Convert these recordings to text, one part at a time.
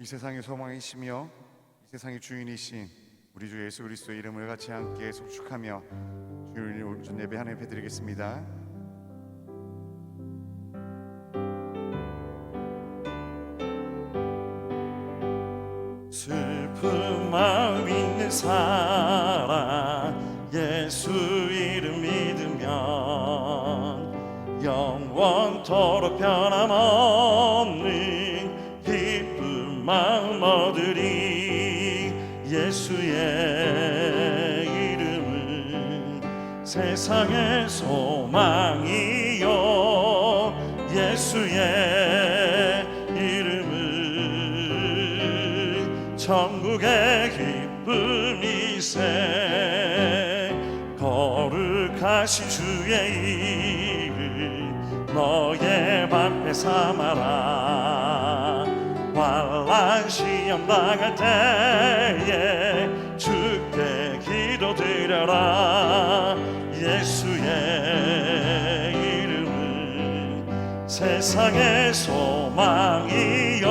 이 세상의 소망이시며 이 세상의 주인이신 우리 주 예수 그리스도의 이름을 같이 함께 속축하며 주님을 오늘 예배 하나님 드리겠습니다. 슬픈 마음 있는 사람 예수 이름 믿으면 영원토록 변함없는 기쁜 마음 얻으리. 예수의 이름은 세상의 소망이요 예수의 이름은 천국의 기쁨이세. 거룩하신 주의 이름 너의 방패 삼아라. 환난 시험 당할 때에 주께 기도드려라. 예수의 이름은 세상의 소망이요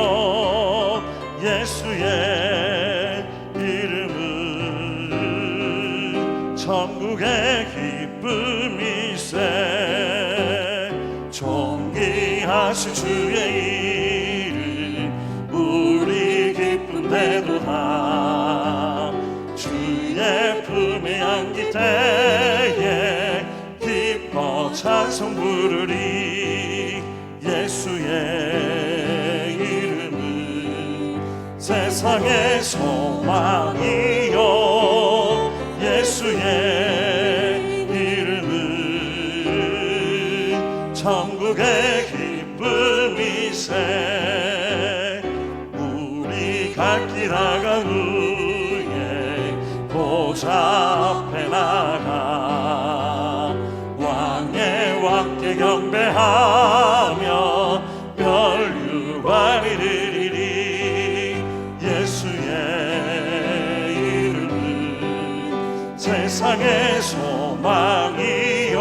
예수의 이름은 천국의 기쁨이세. 존귀하신 주의 이름 우리 기쁜데도다. 주의 품에 안길 때에 기뻐 찬송 부르리. 예수의 이름은 세상의 소망이요 예수의 이름은 천국의 기쁨이세. 우리 갈 길 아간 후에 보좌 앞에 나가 왕의 왕께 경배하며 멸류관이 드리리. 예수의 이름은 세상의 소망이요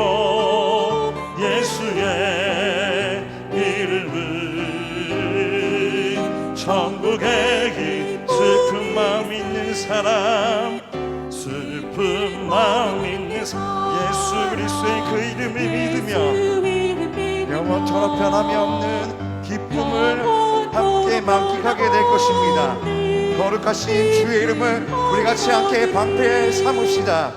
예수의 이름은 천국의 길. 슬픈 마음 있는 사람 슬픈 마음 있는 사람 예수 그리스도의 그 이름을 믿으며 영원토록 변함이 없는 기쁨을 함께 만끽하게 될 것입니다. 거룩하신 주의 이름을 우리 같이 함께 방패 삼읍시다.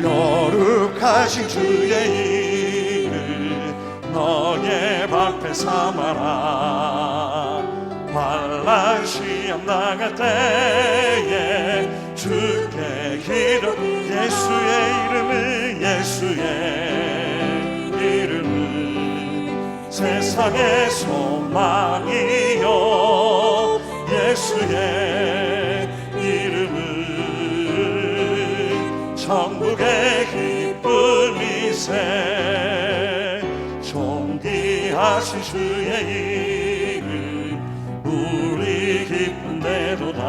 거룩하신 주의 이름 너의 방패 삼아라. 환난 시험 당할 때에 주께 기도. 예수의 이름은 예수의 이름은 세상의 소망이요 예수의 이름은 천국의 기쁨이세. 존귀하신 주의 이름 우리 기쁜데도다.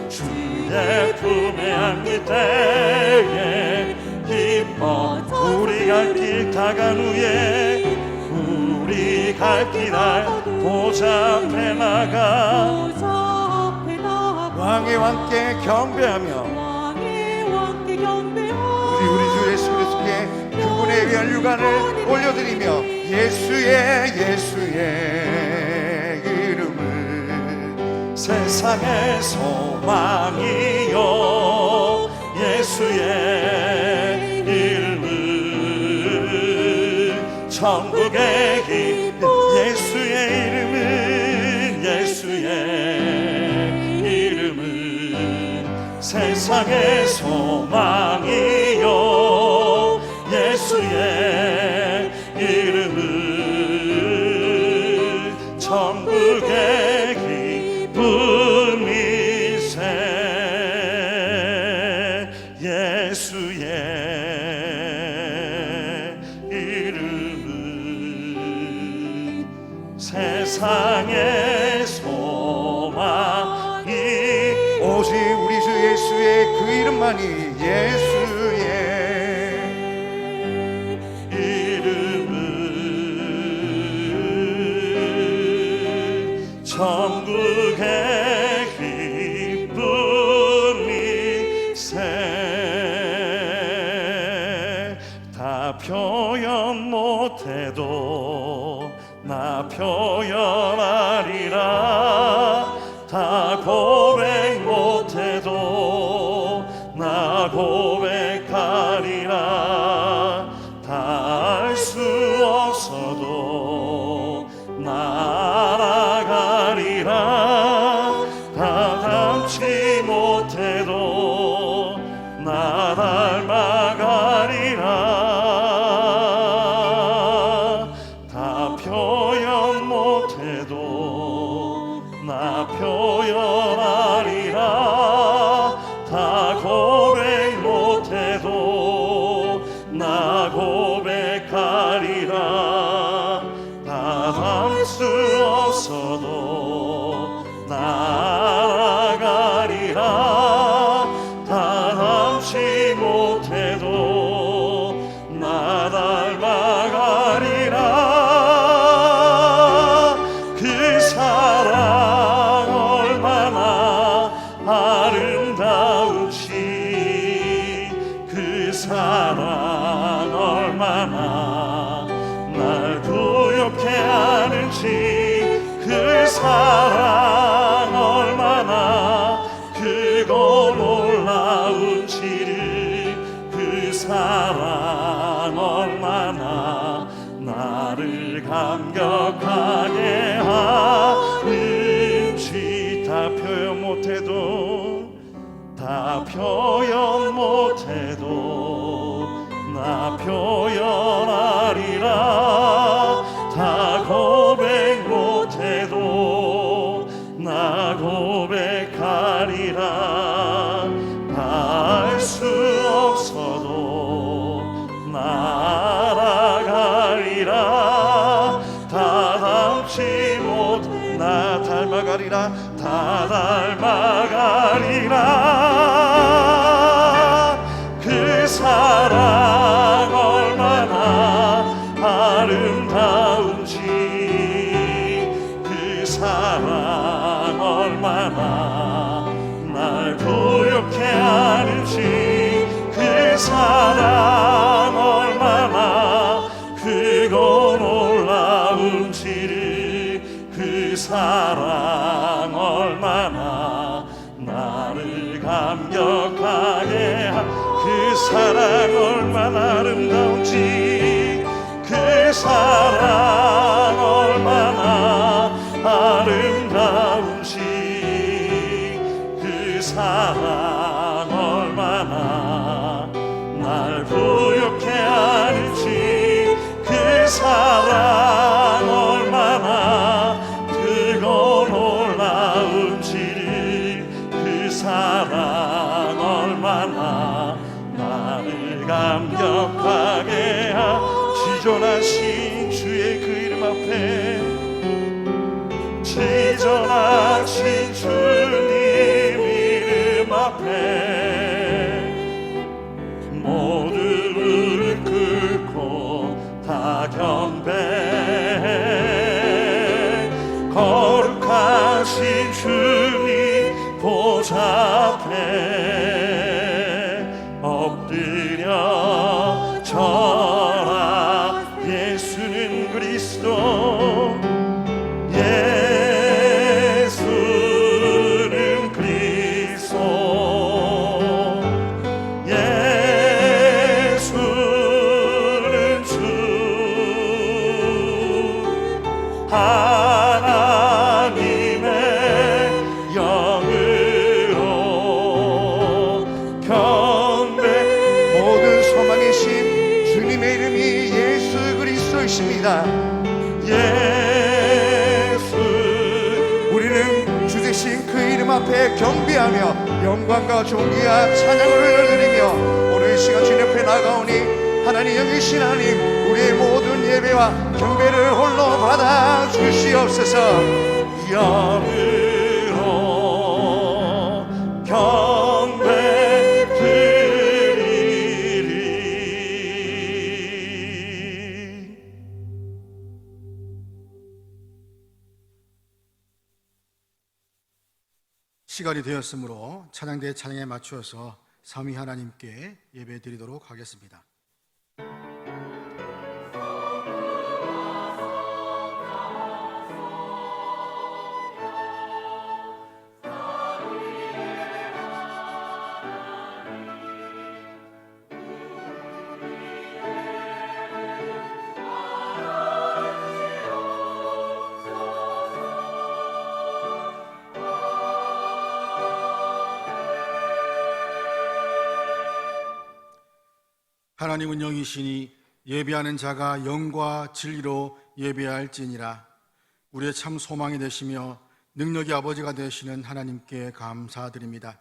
주의 품에 안길 때에 기뻐. 우리 갈 길 다간 후에 우리 갈 길 보좌 앞에 나가 왕의 왕께 경배하며 우리 주 예수 그리스도께 그분의 멸류관을 올려드리며 예수의 이름은 세상의 소망이요 예수의 이름은 천국의 길. 예수의 이름은 예수의 이름은 세상의 소망이요 예수의 이름은 천국의 기쁨이세. 예수의 이름은 세상의 소망이. 오직 우리 주 예수의 그 이름만이 예수의 이름은 천국의 기쁨이 다 표현 못해도 나 표현하리라. 다 고백 못해도 나 고백하리라. 다 알 수 없어도 나아가리라. 다 닮지 못해도 나 닮아가리라. 다 표현 못해도 나 표현하리라. 다 고백 못해도 나 고백하리라. 다 닮을 수 없어도 나아가리라. 다 닮지 못해도 나 닮아가리라. 그 사랑 얼마나 아름다운지, 그 사랑 얼마나 날 부욕해 하는지, 그 사랑 얼마나 크고 놀라운지를, 그 사랑 얼마나 나를 감격하게 하는지. 다 표현 못해도 다 표현 못해도 나 표현하리라. 다 고백 못해도 나 고백하리라. 다 알 수 없어도 나아가리라. 다 닮지 못 나 닮아가리라. 다 닮아가리라. 그 사랑 얼마나 아름다운지, 그 사랑 얼마나 날 부욕해 하는지, 그 사랑 얼마나 크고 놀라운지를, 그 사랑 얼마나 나를 감격하게 그 사랑 얼마나 아름다운지, 그 사랑 얼마나 아름다운지, 그 사랑 얼마나 날 부욕해 하는지, 그 사랑 얼마나 크고 놀라운지를, 그 사랑 얼마나 나를 감격하게 지존하신 주의 그 이름 앞에, 지존하신 주님 이름 앞에 모두를 꿇고 다 경배, 거룩하신 주님 보좌 앞에 엎드려 절하. 예수는 그리스도, 예수는 그리스도, 예수는 주, 하나님의 영으로 경배. 모든 소망의 신 주님의 이름이 예수 그리스도이십니다. 예수. 우리는 주 대신 그 이름 앞에 경배하며 영광과 존귀와 찬양을 흘려드리며 오늘 이 시간 주님 옆에 나가오니 하나님 영이신 하나님, 우리의 모든 예배와 경배를 홀로 받아 주시옵소서. 영으로 경배 드리리. 시간이 되었으므로 찬양대 찬양에 맞추어서 삼위 하나님께 예배 드리도록 하겠습니다. 하나님은 영이시니 예배하는 자가 영과 진리로 예배할지니라. 우리의 참 소망이 되시며 능력의 아버지가 되시는 하나님께 감사드립니다.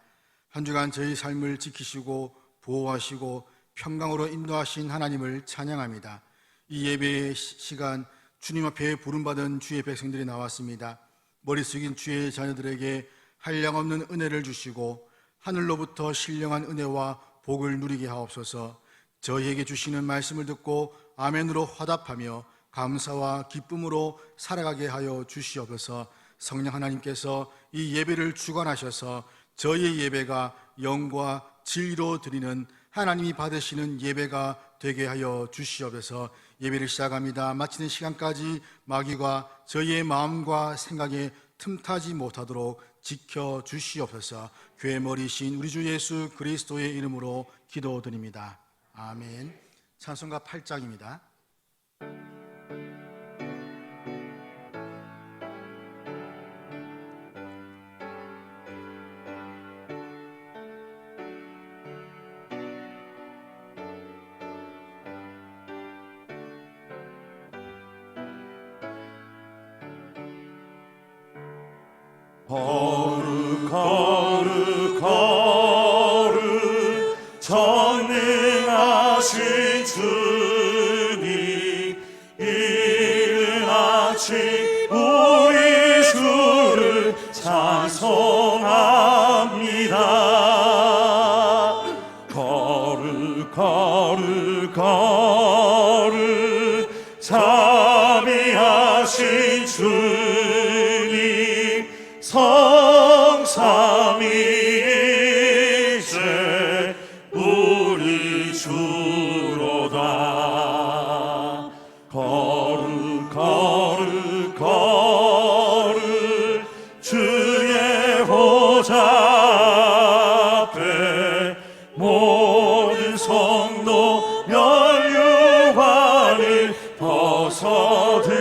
한 주간 저희 삶을 지키시고 보호하시고 평강으로 인도하신 하나님을 찬양합니다. 이 예배의 시간 주님 앞에 부름받은 주의 백성들이 나왔습니다. 머리 숙인 주의 자녀들에게 한량없는 은혜를 주시고 하늘로부터 신령한 은혜와 복을 누리게 하옵소서. 저희에게 주시는 말씀을 듣고 아멘으로 화답하며 감사와 기쁨으로 살아가게 하여 주시옵소서. 성령 하나님께서 이 예배를 주관하셔서 저희의 예배가 영과 진리로 드리는 하나님이 받으시는 예배가 되게 하여 주시옵소서. 예배를 시작합니다. 마치는 시간까지 마귀가 저희의 마음과 생각에 틈타지 못하도록 지켜 주시옵소서. 교회 머리신 우리 주 예수 그리스도의 이름으로 기도드립니다. 아멘. 찬송가 8장입니다. 거룩 거룩 거룩 전능하신 주님, 이른 아침 우리 주를 찬송합니다. 거룩 거룩 거룩 자비하신 주님, 성삼위일체 우리 주로다. 거룩 거룩 거룩 주의 보좌 앞에 모든 성도 면류관을 벗어드리네.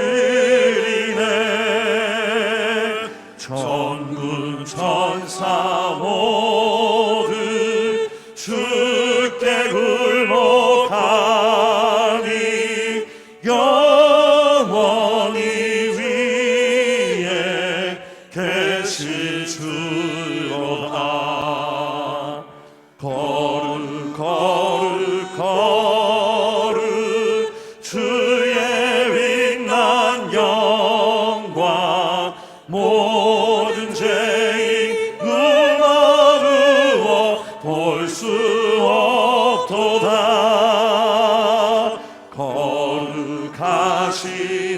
전군 천사 모두 주께 굴복하니 영원히 위에 계신 주로다. 거룩 거룩 거룩 주의 빛난 영광, 모든 죄인 눈 어두워 볼 수 없도다. 거룩하신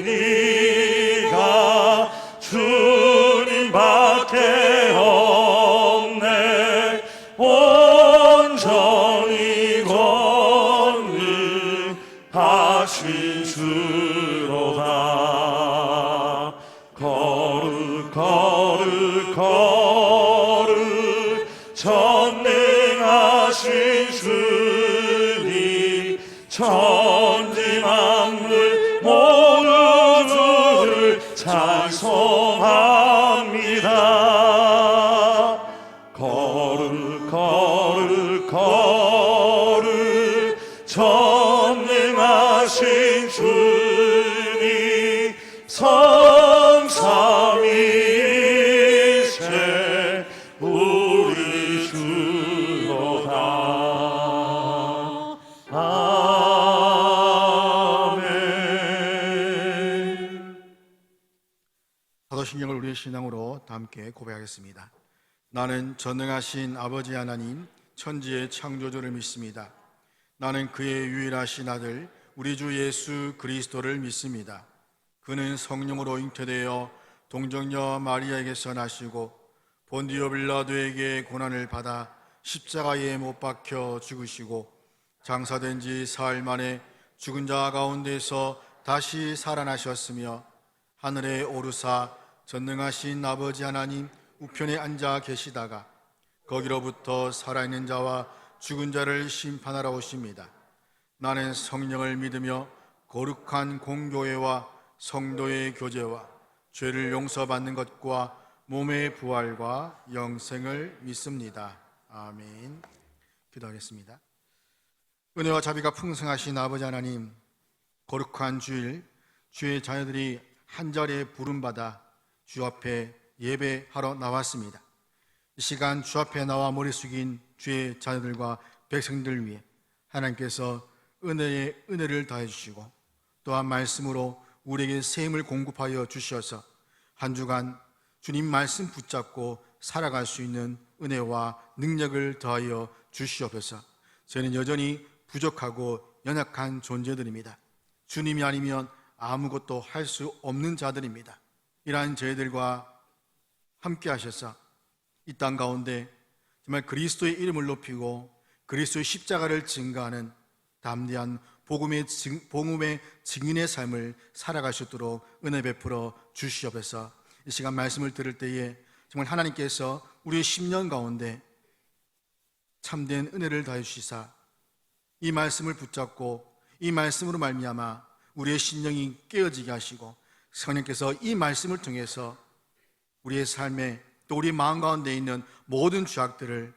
이가 주님밖에 없네. 온전히 권능하신 주로다. 거룩 거룩 거룩 전능하신 주님, 천지 만물 모두 주를 찬송합니다. 거룩 거룩 거룩 전능하신 주님, 성삼위일체 우리 주로다. 아멘. 사도신경을 우리의 신앙으로 함께 고백하겠습니다. 나는 전능하신 아버지 하나님, 천지의 창조주를 믿습니다. 나는 그의 유일하신 아들 우리 주 예수 그리스도를 믿습니다. 그는 성령으로 잉태되어 동정녀 마리아에게서 나시고 본디오 빌라도에게 고난을 받아 십자가에 못 박혀 죽으시고 장사된 지 사흘 만에 죽은 자 가운데서 다시 살아나셨으며 하늘에 오르사 전능하신 아버지 하나님 우편에 앉아 계시다가 거기로부터 살아있는 자와 죽은 자를 심판하러 오십니다. 나는 성령을 믿으며 거룩한 공교회와 성도의 교제와 죄를 용서받는 것과 몸의 부활과 영생을 믿습니다. 아멘. 기도하겠습니다. 은혜와 자비가 풍성하신 아버지 하나님, 거룩한 주일 주의 자녀들이 한자리에 부름받아 주 앞에 예배하러 나왔습니다. 이 시간 주 앞에 나와 머리 숙인 주의 자녀들과 백성들 위해 하나님께서 은혜의 은혜를 더해 주시고 또한 말씀으로 우리에게 샘을 공급하여 주셔서 한 주간 주님 말씀 붙잡고 살아갈 수 있는 은혜와 능력을 더하여 주시옵소서. 저희는 여전히 부족하고 연약한 존재들입니다. 주님이 아니면 아무것도 할 수 없는 자들입니다. 이러한 저희들과 함께 하셔서 이 땅 가운데 정말 그리스도의 이름을 높이고 그리스도의 십자가를 증거하는 담대한 복음의 증인의 삶을 살아갈 수 있도록 은혜 베풀어 주시옵소서. 이 시간 말씀을 들을 때에 정말 하나님께서 우리의 10년 가운데 참된 은혜를 더해 주시사 이 말씀을 붙잡고 이 말씀으로 말미암아 우리의 심령이 깨어지게 하시고 성령께서 이 말씀을 통해서 우리의 삶에 또 우리 마음 가운데 있는 모든 죄악들을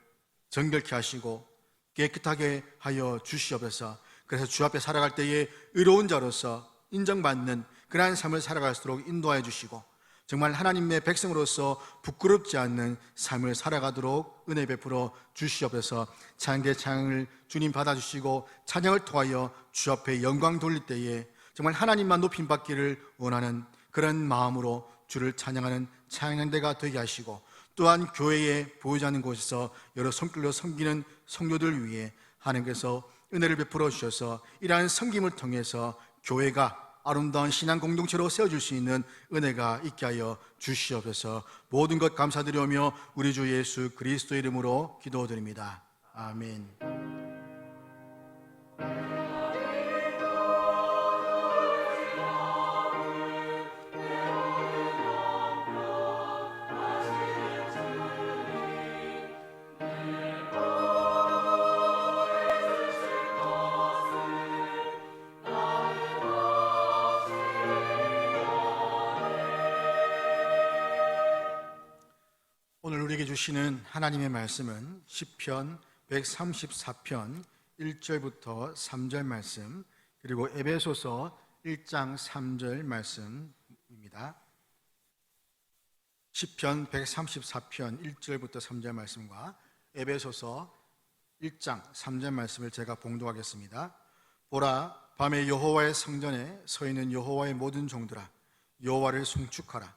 정결케 하시고 깨끗하게 하여 주시옵소서. 그래서 주 앞에 살아갈 때에 의로운 자로서 인정받는 그러한 삶을 살아갈 수 있도록 인도하여 주시고 정말 하나님의 백성으로서 부끄럽지 않는 삶을 살아가도록 은혜 베풀어 주시옵소서. 찬양의 찬양을 주님 받아주시고 찬양을 통하여 주 앞에 영광 돌릴 때에 정말 하나님만 높임받기를 원하는 그런 마음으로 주를 찬양하는 찬양대가 되게 하시고 또한 교회에 보이지 않는 곳에서 여러 손길로 섬기는 성도들 위해 하나님께서 은혜를 베풀어 주셔서 이러한 섬김을 통해서 교회가 아름다운 신앙 공동체로 세워줄 수 있는 은혜가 있게 하여 주시옵소서. 모든 것 감사드리며 우리 주 예수 그리스도의 이름으로 기도드립니다. 아멘. 오늘 우리에게 주시는 하나님의 말씀은 시편 134편 1절부터 3절 말씀 그리고 에베소서 1장 3절 말씀입니다. 시편 134편 1절부터 3절 말씀과 에베소서 1장 3절 말씀을 제가 봉독하겠습니다. 보라, 밤에 여호와의 성전에 서 있는 여호와의 모든 종들아, 여호와를 송축하라.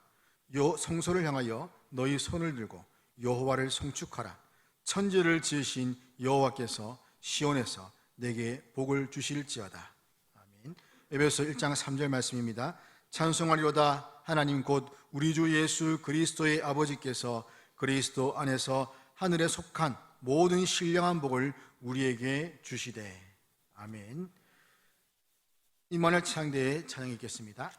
성소를 향하여 너희 손을 들고 여호와를 송축하라. 천지를 지으신 여호와께서 시온에서 내게 복을 주실지어다. 아멘. 에베소 1장 3절 말씀입니다. 찬송하리로다. 하나님 곧 우리 주 예수 그리스도의 아버지께서 그리스도 안에서 하늘에 속한 모든 신령한 복을 우리에게 주시되. 아멘. 임마누엘 찬양대에 찬양이 있겠습니다.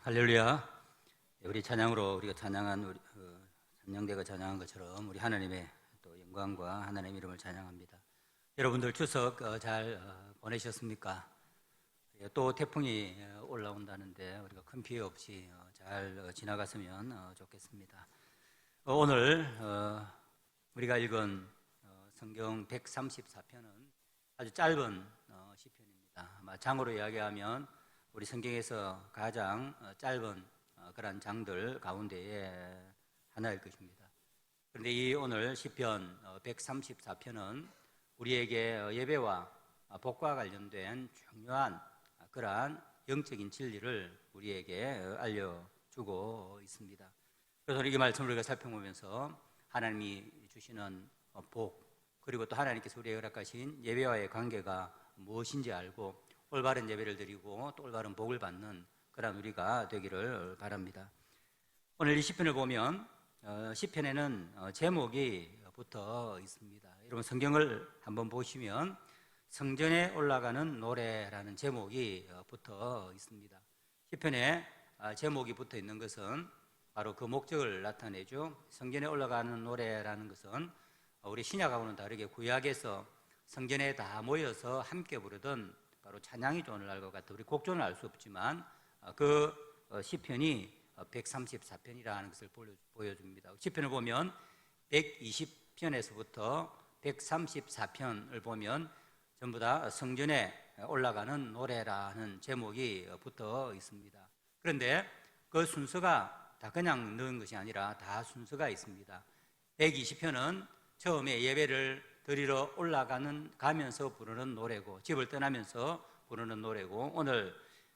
할렐루야. 우리 찬양으로 우리가 찬양한 우리 찬양대가 찬양한 것처럼 우리 하나님의 또 영광과 하나님의 이름을 찬양합니다. 여러분들 추석 잘 보내셨습니까? 또 태풍이 올라온다는데 우리가 큰 피해 없이 잘 지나갔으면 좋겠습니다. 오늘 우리가 읽은 성경 134편은 아주 짧은 시편입니다. 아마 장으로 이야기하면 우리 성경에서 가장 짧은 그런 장들 가운데에 하나일 것입니다. 그런데 이 오늘 시편 134편은 우리에게 예배와 복과 관련된 중요한 그러한 영적인 진리를 우리에게 알려주고 있습니다. 그래서 이 말씀을 우리가 살펴보면서 하나님이 주시는 복, 그리고 또 하나님께서 우리에게 허락하신 예배와의 관계가 무엇인지 알고 올바른 예배를 드리고 또 올바른 복을 받는 그런 우리가 되기를 바랍니다. 오늘 이 시편을 보면 시편에는 제목이 붙어 있습니다. 여러분 성경을 한번 보시면 성전에 올라가는 노래라는 제목이 붙어 있습니다. 시편에 제목이 붙어 있는 것은 바로 그 목적을 나타내죠. 성전에 올라가는 노래라는 것은 우리 신약하고는 다르게 구약에서 성전에 다 모여서 함께 부르던 바로 찬양이 존을 알 것 같아. 우리 곡존을 알 수 없지만 그 시편이 134편이라는 것을 보여줍니다. 시편을 보면 120편에서부터 134편을 보면 전부 다 성전에 올라가는 노래라는 제목이 붙어 있습니다. 그런데 그 순서가 다 그냥 넣은 것이 아니라 다 순서가 있습니다. 120편은 처음에 예배를 드리러 가면서 부르는 노래고, 집을 떠나면서 부르는 노래고, 오늘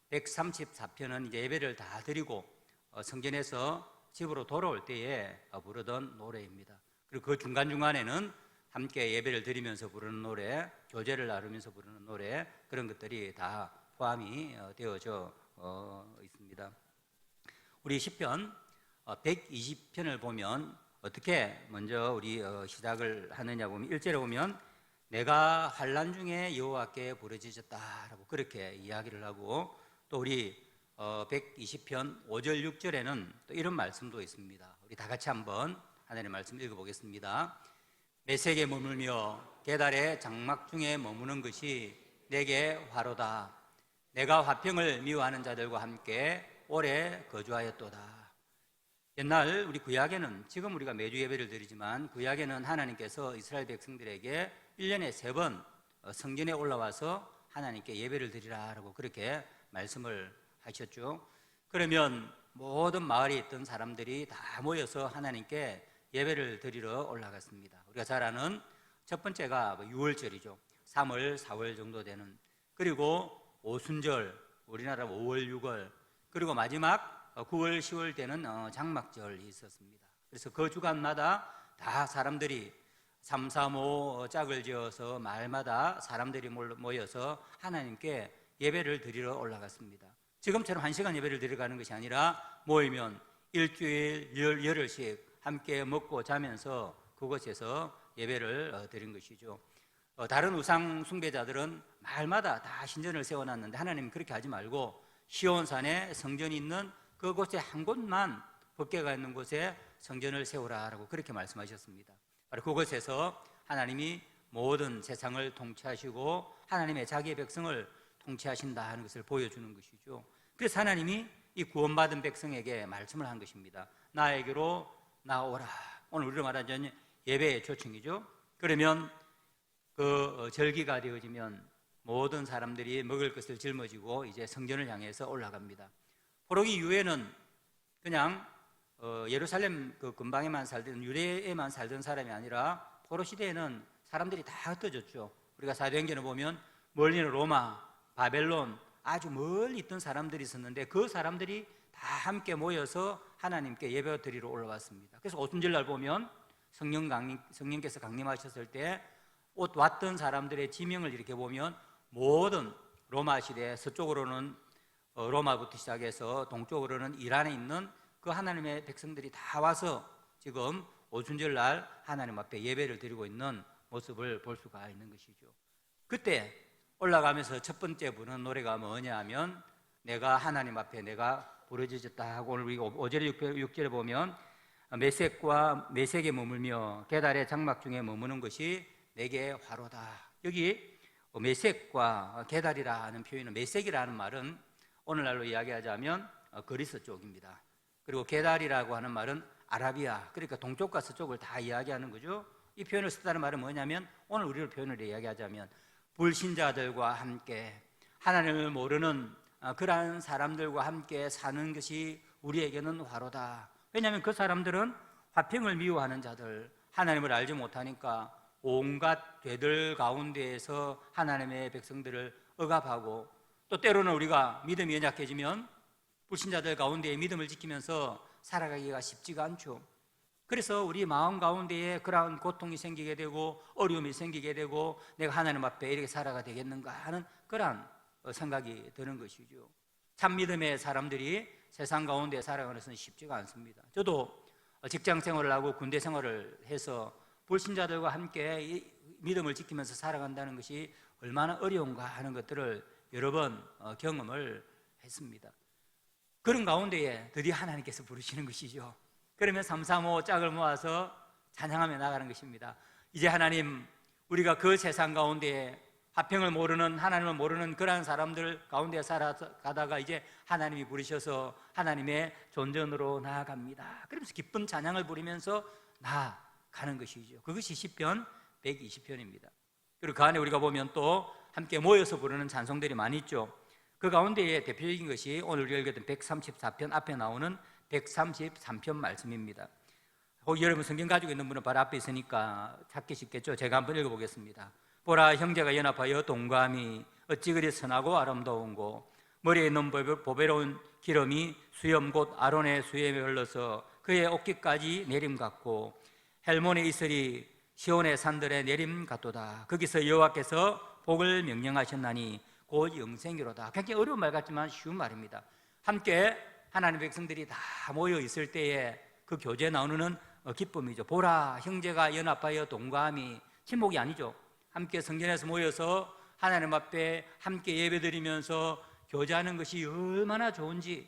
134편은 이제 예배를 다 드리고 성전에서 집으로 돌아올 때에 부르던 노래입니다. 그리고 그 중간중간에는 함께 예배를 드리면서 부르는 노래, 교제를 나누면서 부르는 노래, 그런 것들이 다 포함이 되어져 있습니다. 우리 시편 120편을 보면 어떻게 먼저 우리 시작을 하느냐 보면 1절에 보면 내가 환난 중에 여호와께 부르짖었다라고 그렇게 이야기를 하고, 또 우리 120편 5절 6절에는 또 이런 말씀도 있습니다. 우리 다 같이 한번 하나님의 말씀 읽어보겠습니다. 메색에 머물며 게달의 장막 중에 머무는 것이 내게 화로다. 내가 화평을 미워하는 자들과 함께 오래 거주하였도다. 옛날 우리 구약에는, 지금 우리가 매주 예배를 드리지만 구약에는 하나님께서 이스라엘 백성들에게 1년에 3번 성전에 올라와서 하나님께 예배를 드리라라고 그렇게 말씀을 하셨죠. 그러면 모든 마을에 있던 사람들이 다 모여서 하나님께 예배를 드리러 올라갔습니다. 우리가 잘 아는 첫 번째가 6월절이죠. 3월, 4월 정도 되는. 그리고 오순절, 우리나라 5월, 6월. 그리고 마지막 9월, 10월 되는 장막절이 있었습니다. 그래서 그 주간마다 다 사람들이 3, 4, 5 짝을 지어서 마을마다 사람들이 모여서 하나님께 예배를 드리러 올라갔습니다. 지금처럼 1시간 예배를 드리러 가는 것이 아니라 모이면 일주일, 열흘씩 함께 먹고 자면서 그곳에서 예배를 드린 것이죠. 다른 우상 숭배자들은 마을마다 다 신전을 세워놨는데 하나님은 그렇게 하지 말고 시온산에 성전이 있는 그곳에 한 곳만 법궤가 있는 곳에 성전을 세우라라고 그렇게 말씀하셨습니다. 바로 그곳에서 하나님이 모든 세상을 통치하시고 하나님의 자기의 백성을 통치하신다 하는 것을 보여주는 것이죠. 그래서 하나님이 이 구원받은 백성에게 말씀을 한 것입니다. 나에게로 나오라. 오늘 우리로 말하자면 예배의 초청이죠. 그러면 그 절기가 되어지면 모든 사람들이 먹을 것을 짊어지고 이제 성전을 향해서 올라갑니다. 포로기 이후에는 그냥 예루살렘 그 근방에만 살던, 유대에만 살던 사람이 아니라 포로 시대에는 사람들이 다 흩어졌죠. 우리가 사도행전을 보면 멀리는 로마, 바벨론, 아주 멀리 있던 사람들이 있었는데 그 사람들이 다 함께 모여서 하나님께 예배 드리러 올라왔습니다. 그래서 오순절날 보면 성령께서 강림하셨을 때 옷 왔던 사람들의 지명을 이렇게 보면 모든 로마 시대, 서쪽으로는 로마부터 시작해서 동쪽으로는 이란에 있는 그 하나님의 백성들이 다 와서 지금 오순절날 하나님 앞에 예배를 드리고 있는 모습을 볼 수가 있는 것이죠. 그때 올라가면서 첫 번째 부르는 노래가 뭐냐 하면 내가 하나님 앞에 내가 부러져졌다 하고 오늘 우리가 5절에 6절에 보면 메색과 메색에 머물며 계달의 장막 중에 머무는 것이 내게 화로다. 여기 메색과 계달이라는 표현은 메색이라는 말은 오늘날로 이야기하자면 그리스 쪽입니다. 그리고 계달이라고 하는 말은 아라비아, 그러니까 동쪽과 서쪽을 다 이야기하는 거죠. 이 표현을 썼다는 말은 뭐냐면 오늘 우리로 표현을 이야기하자면 불신자들과 함께 하나님을 모르는 그러한 사람들과 함께 사는 것이 우리에게는 화로다. 왜냐하면 그 사람들은 화평을 미워하는 자들, 하나님을 알지 못하니까 온갖 죄들 가운데에서 하나님의 백성들을 억압하고, 또 때로는 우리가 믿음이 연약해지면 불신자들 가운데에 믿음을 지키면서 살아가기가 쉽지가 않죠. 그래서 우리 마음 가운데에 그러한 고통이 생기게 되고 어려움이 생기게 되고 내가 하나님 앞에 이렇게 살아가 되겠는가 하는 그러한 생각이 드는 것이죠. 참 믿음의 사람들이 세상 가운데 살아가는 것은 쉽지가 않습니다. 저도 직장 생활을 하고 군대 생활을 해서 불신자들과 함께 믿음을 지키면서 살아간다는 것이 얼마나 어려운가 하는 것들을 여러 번 경험을 했습니다. 그런 가운데에 드디어 하나님께서 부르시는 것이죠. 그러면 335 짝을 모아서 찬양하며 나가는 것입니다. 이제 하나님, 우리가 그 세상 가운데에 화평을 모르는, 하나님을 모르는 그러한 사람들 가운데 살아가다가 이제 하나님이 부르셔서 하나님의 존전으로 나아갑니다. 그러면서 기쁜 찬양을 부리면서 나아가는 것이죠. 그것이 시편 120편입니다. 그리고 그 안에 우리가 보면 또 함께 모여서 부르는 찬송들이 많이 있죠. 그 가운데에 대표적인 것이 오늘 우리가 읽었던 134편 앞에 나오는 133편 말씀입니다. 혹 여러분 성경 가지고 있는 분은 바로 앞에 있으니까 찾기 쉽겠죠. 제가 한번 읽어보겠습니다. 보라, 형제가 연합하여 동감이 어찌 그리 선하고 아름다운고, 머리에 있는 보배로운 기름이 수염 곧 아론의 수염에 흘러서 그의 어깨까지 내림 같고, 헬몬의 이슬이 시온의 산들의 내림 같도다. 거기서 여호와께서 복을 명령하셨나니 곧 영생이로다. 굉장히 어려운 말 같지만 쉬운 말입니다. 함께 하나님의 백성들이 다 모여 있을 때에 그 교제에 나오는 기쁨이죠. 보라, 형제가 연합하여 동감이, 친목이 아니죠. 함께 성전에서 모여서 하나님 앞에 함께 예배드리면서 교제하는 것이 얼마나 좋은지,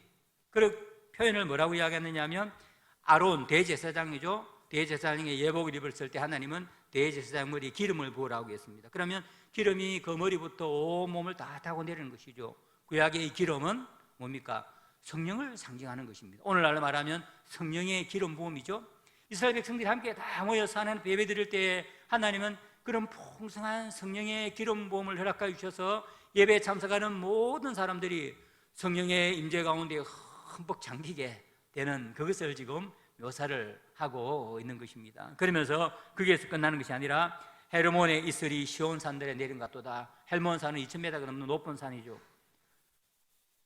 그 표현을 뭐라고 이야기했느냐 하면 아론 대제사장이죠. 대제사장의 예복을 입었을 때 하나님은 대제사장 머리에 기름을 부으라고 했습니다. 그러면 기름이 그 머리부터 온 몸을 다 타고 내리는 것이죠. 구약의 이 기름은 뭡니까? 성령을 상징하는 것입니다. 오늘날로 말하면 성령의 기름 부음이죠. 이스라엘 백성들이 함께 다 모여서 하나님 예배 드릴 때 하나님은 그런 풍성한 성령의 기름 부음을 허락해 주셔서 예배에 참석하는 모든 사람들이 성령의 임재 가운데 흠뻑 잠기게 되는 그것을 지금 묘사를 하고 있는 것입니다. 그러면서 거기에서 끝나는 것이 아니라 헬몬의 이슬이 시온 산들에 내린 같도다. 헬몬 산은 2000m가 넘는 높은 산이죠.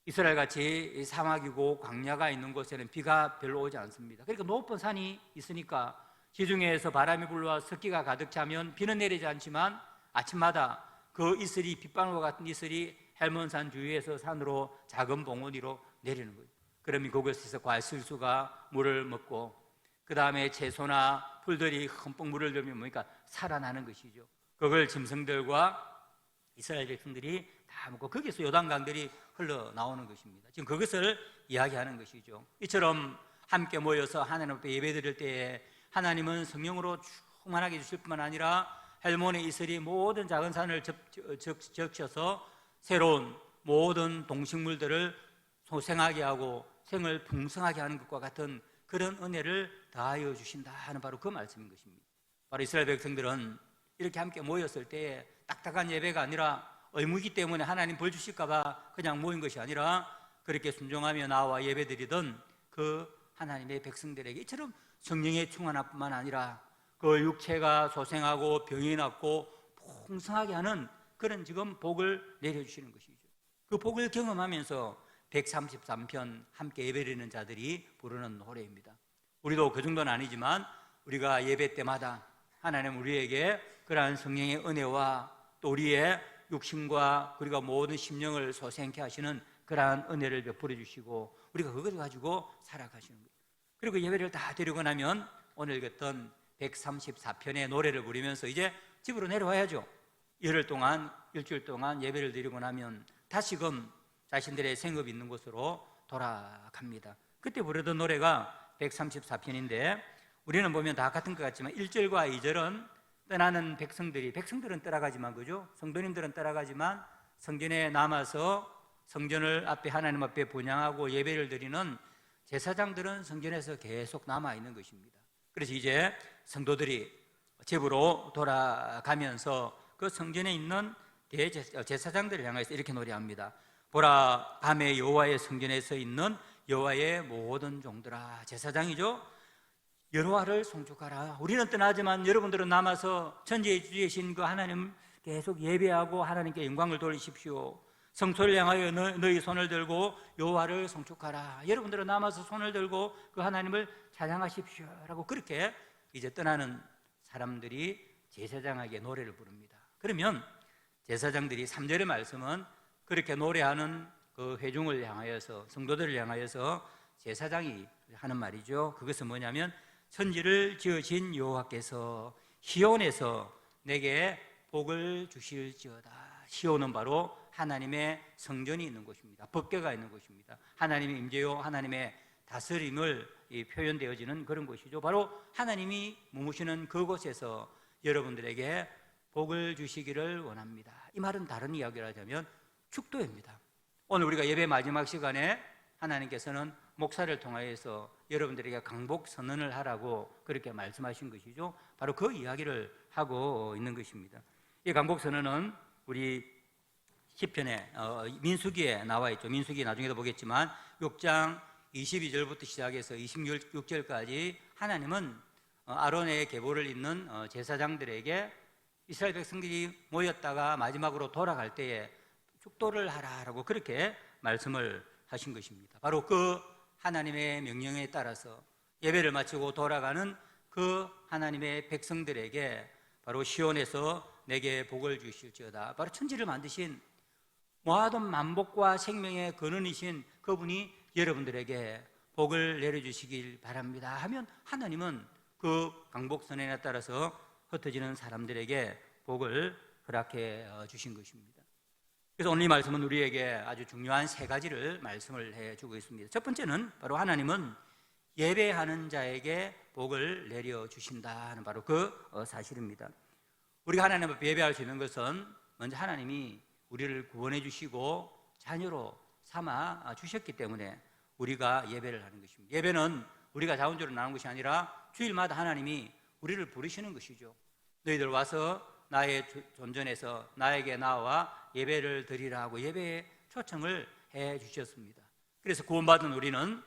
이스라엘같이 사막이고 광야가 있는 곳에는 비가 별로 오지 않습니다. 그러니까 높은 산이 있으니까 지중해에서 바람이 불러와 습기가 가득 차면 비는 내리지 않지만 아침마다 그 이슬이, 빗방울과 같은 이슬이 헬몬산 주위에서 산으로 작은 봉우리로 내리는 거예요. 그러면 그곳에서 과실수가 물을 먹고 그 다음에 채소나 풀들이 흠뻑 물을 들면 뭡니까? 살아나는 것이죠. 그걸 짐승들과 이스라엘 백성들이 다 먹고 거기서 요단강들이 흘러나오는 것입니다. 지금 그것을 이야기하는 것이죠. 이처럼 함께 모여서 하나님 앞에 예배드릴 때에 하나님은 성령으로 충만하게 해주실 뿐만 아니라 헬몬의 이슬이 모든 작은 산을 적셔서 새로운 모든 동식물들을 소생하게 하고 생을 풍성하게 하는 것과 같은 그런 은혜를 다하여 주신다 하는 바로 그 말씀인 것입니다. 바로 이스라엘 백성들은 이렇게 함께 모였을 때에 딱딱한 예배가 아니라 의무이기 때문에 하나님 벌 주실까 봐 그냥 모인 것이 아니라 그렇게 순종하며 나와 예배드리던 그 하나님의 백성들에게 이처럼 성령의 충만함 뿐만 아니라 그 육체가 소생하고 병이 낫고 풍성하게 하는 그런 지금 복을 내려주시는 것이죠. 그 복을 경험하면서 133편 함께 예배드리는 자들이 부르는 노래입니다. 우리도 그 정도는 아니지만 우리가 예배 때마다 하나님 우리에게 그러한 성령의 은혜와 또 우리의 육신과 그리고 모든 심령을 소생케 하시는 그러한 은혜를 베풀어 주시고 우리가 그걸 가지고 살아가시는 거예요. 그리고 예배를 다 드리고 나면 오늘 읽었던 134편의 노래를 부르면서 이제 집으로 내려와야죠. 열흘 동안, 일주일 동안 예배를 드리고 나면 다시금 자신들의 생업이 있는 곳으로 돌아갑니다. 그때 부르던 노래가 134편인데 우리는 보면 다 같은 것 같지만 1절과 2절은 떠나는 백성들은 떠나가지만, 그죠? 성도님들은 떠나가지만 성전에 남아서 성전을 앞에 하나님 앞에 분향하고 예배를 드리는 제사장들은 성전에서 계속 남아 있는 것입니다. 그래서 이제 성도들이 집으로 돌아가면서 그 성전에 있는 제사장들을 향해서 이렇게 노래합니다. 보라, 밤에 여호와의 성전에서 있는 여호와의 모든 종들아. 제사장이죠. 여호와를 송축하라. 우리는 떠나지만 여러분들은 남아서 천지의 주이신 그 하나님 계속 예배하고 하나님께 영광을 돌리십시오. 성소를 향하여 너희 손을 들고 여호와를 송축하라. 여러분들은 남아서 손을 들고 그 하나님을 찬양하십시오 라고 그렇게 이제 떠나는 사람들이 제사장에게 노래를 부릅니다. 그러면 제사장들이 3절의 말씀은 그렇게 노래하는 그 회중을 향하여서, 성도들을 향하여서 제사장이 하는 말이죠. 그것은 뭐냐면 천지를 지으신 여호와께서 시온에서 내게 복을 주실지어다. 시온은 바로 하나님의 성전이 있는 곳입니다. 법궤가 있는 곳입니다. 하나님의 임재요, 하나님의 다스림을 표현되어지는 그런 곳이죠. 바로 하나님이 머무시는 그곳에서 여러분들에게 복을 주시기를 원합니다. 이 말은 다른 이야기를 하자면 축도입니다. 오늘 우리가 예배 마지막 시간에 하나님께서는 목사를 통하여서 여러분들에게 강복 선언을 하라고 그렇게 말씀하신 것이죠. 바로 그 이야기를 하고 있는 것입니다. 이 강복 선언은 우리 시편에 민수기에 나와 있죠. 민수기 나중에도 보겠지만 6장 22절부터 시작해서 26절까지 하나님은 아론의 계보를 잇는 제사장들에게 이스라엘 백성들이 모였다가 마지막으로 돌아갈 때에 축도를 하라라고 그렇게 말씀을 하신 것입니다. 바로 그 하나님의 명령에 따라서 예배를 마치고 돌아가는 그 하나님의 백성들에게 바로 시온에서 내게 복을 주실지어다. 바로 천지를 만드신 모아둔 만복과 생명의 근원이신 그분이 여러분들에게 복을 내려주시길 바랍니다 하면 하나님은 그 강복선언에 따라서 흩어지는 사람들에게 복을 허락해 주신 것입니다. 그래서 오늘 이 말씀은 우리에게 아주 중요한 세 가지를 말씀을 해주고 있습니다. 첫 번째는 바로 하나님은 예배하는 자에게 복을 내려주신다는 바로 그 사실입니다. 우리가 하나님 앞에 예배할 수 있는 것은 먼저 하나님이 우리를 구원해 주시고 자녀로 삼아 주셨기 때문에 우리가 예배를 하는 것입니다. 예배는 우리가 자원적으로 나누는 것이 아니라 주일마다 하나님이 우리를 부르시는 것이죠. 너희들 와서 나의 존전에서 나에게 나와 예배를 드리라고 예배에 초청을 해 주셨습니다. 그래서 구원받은 우리는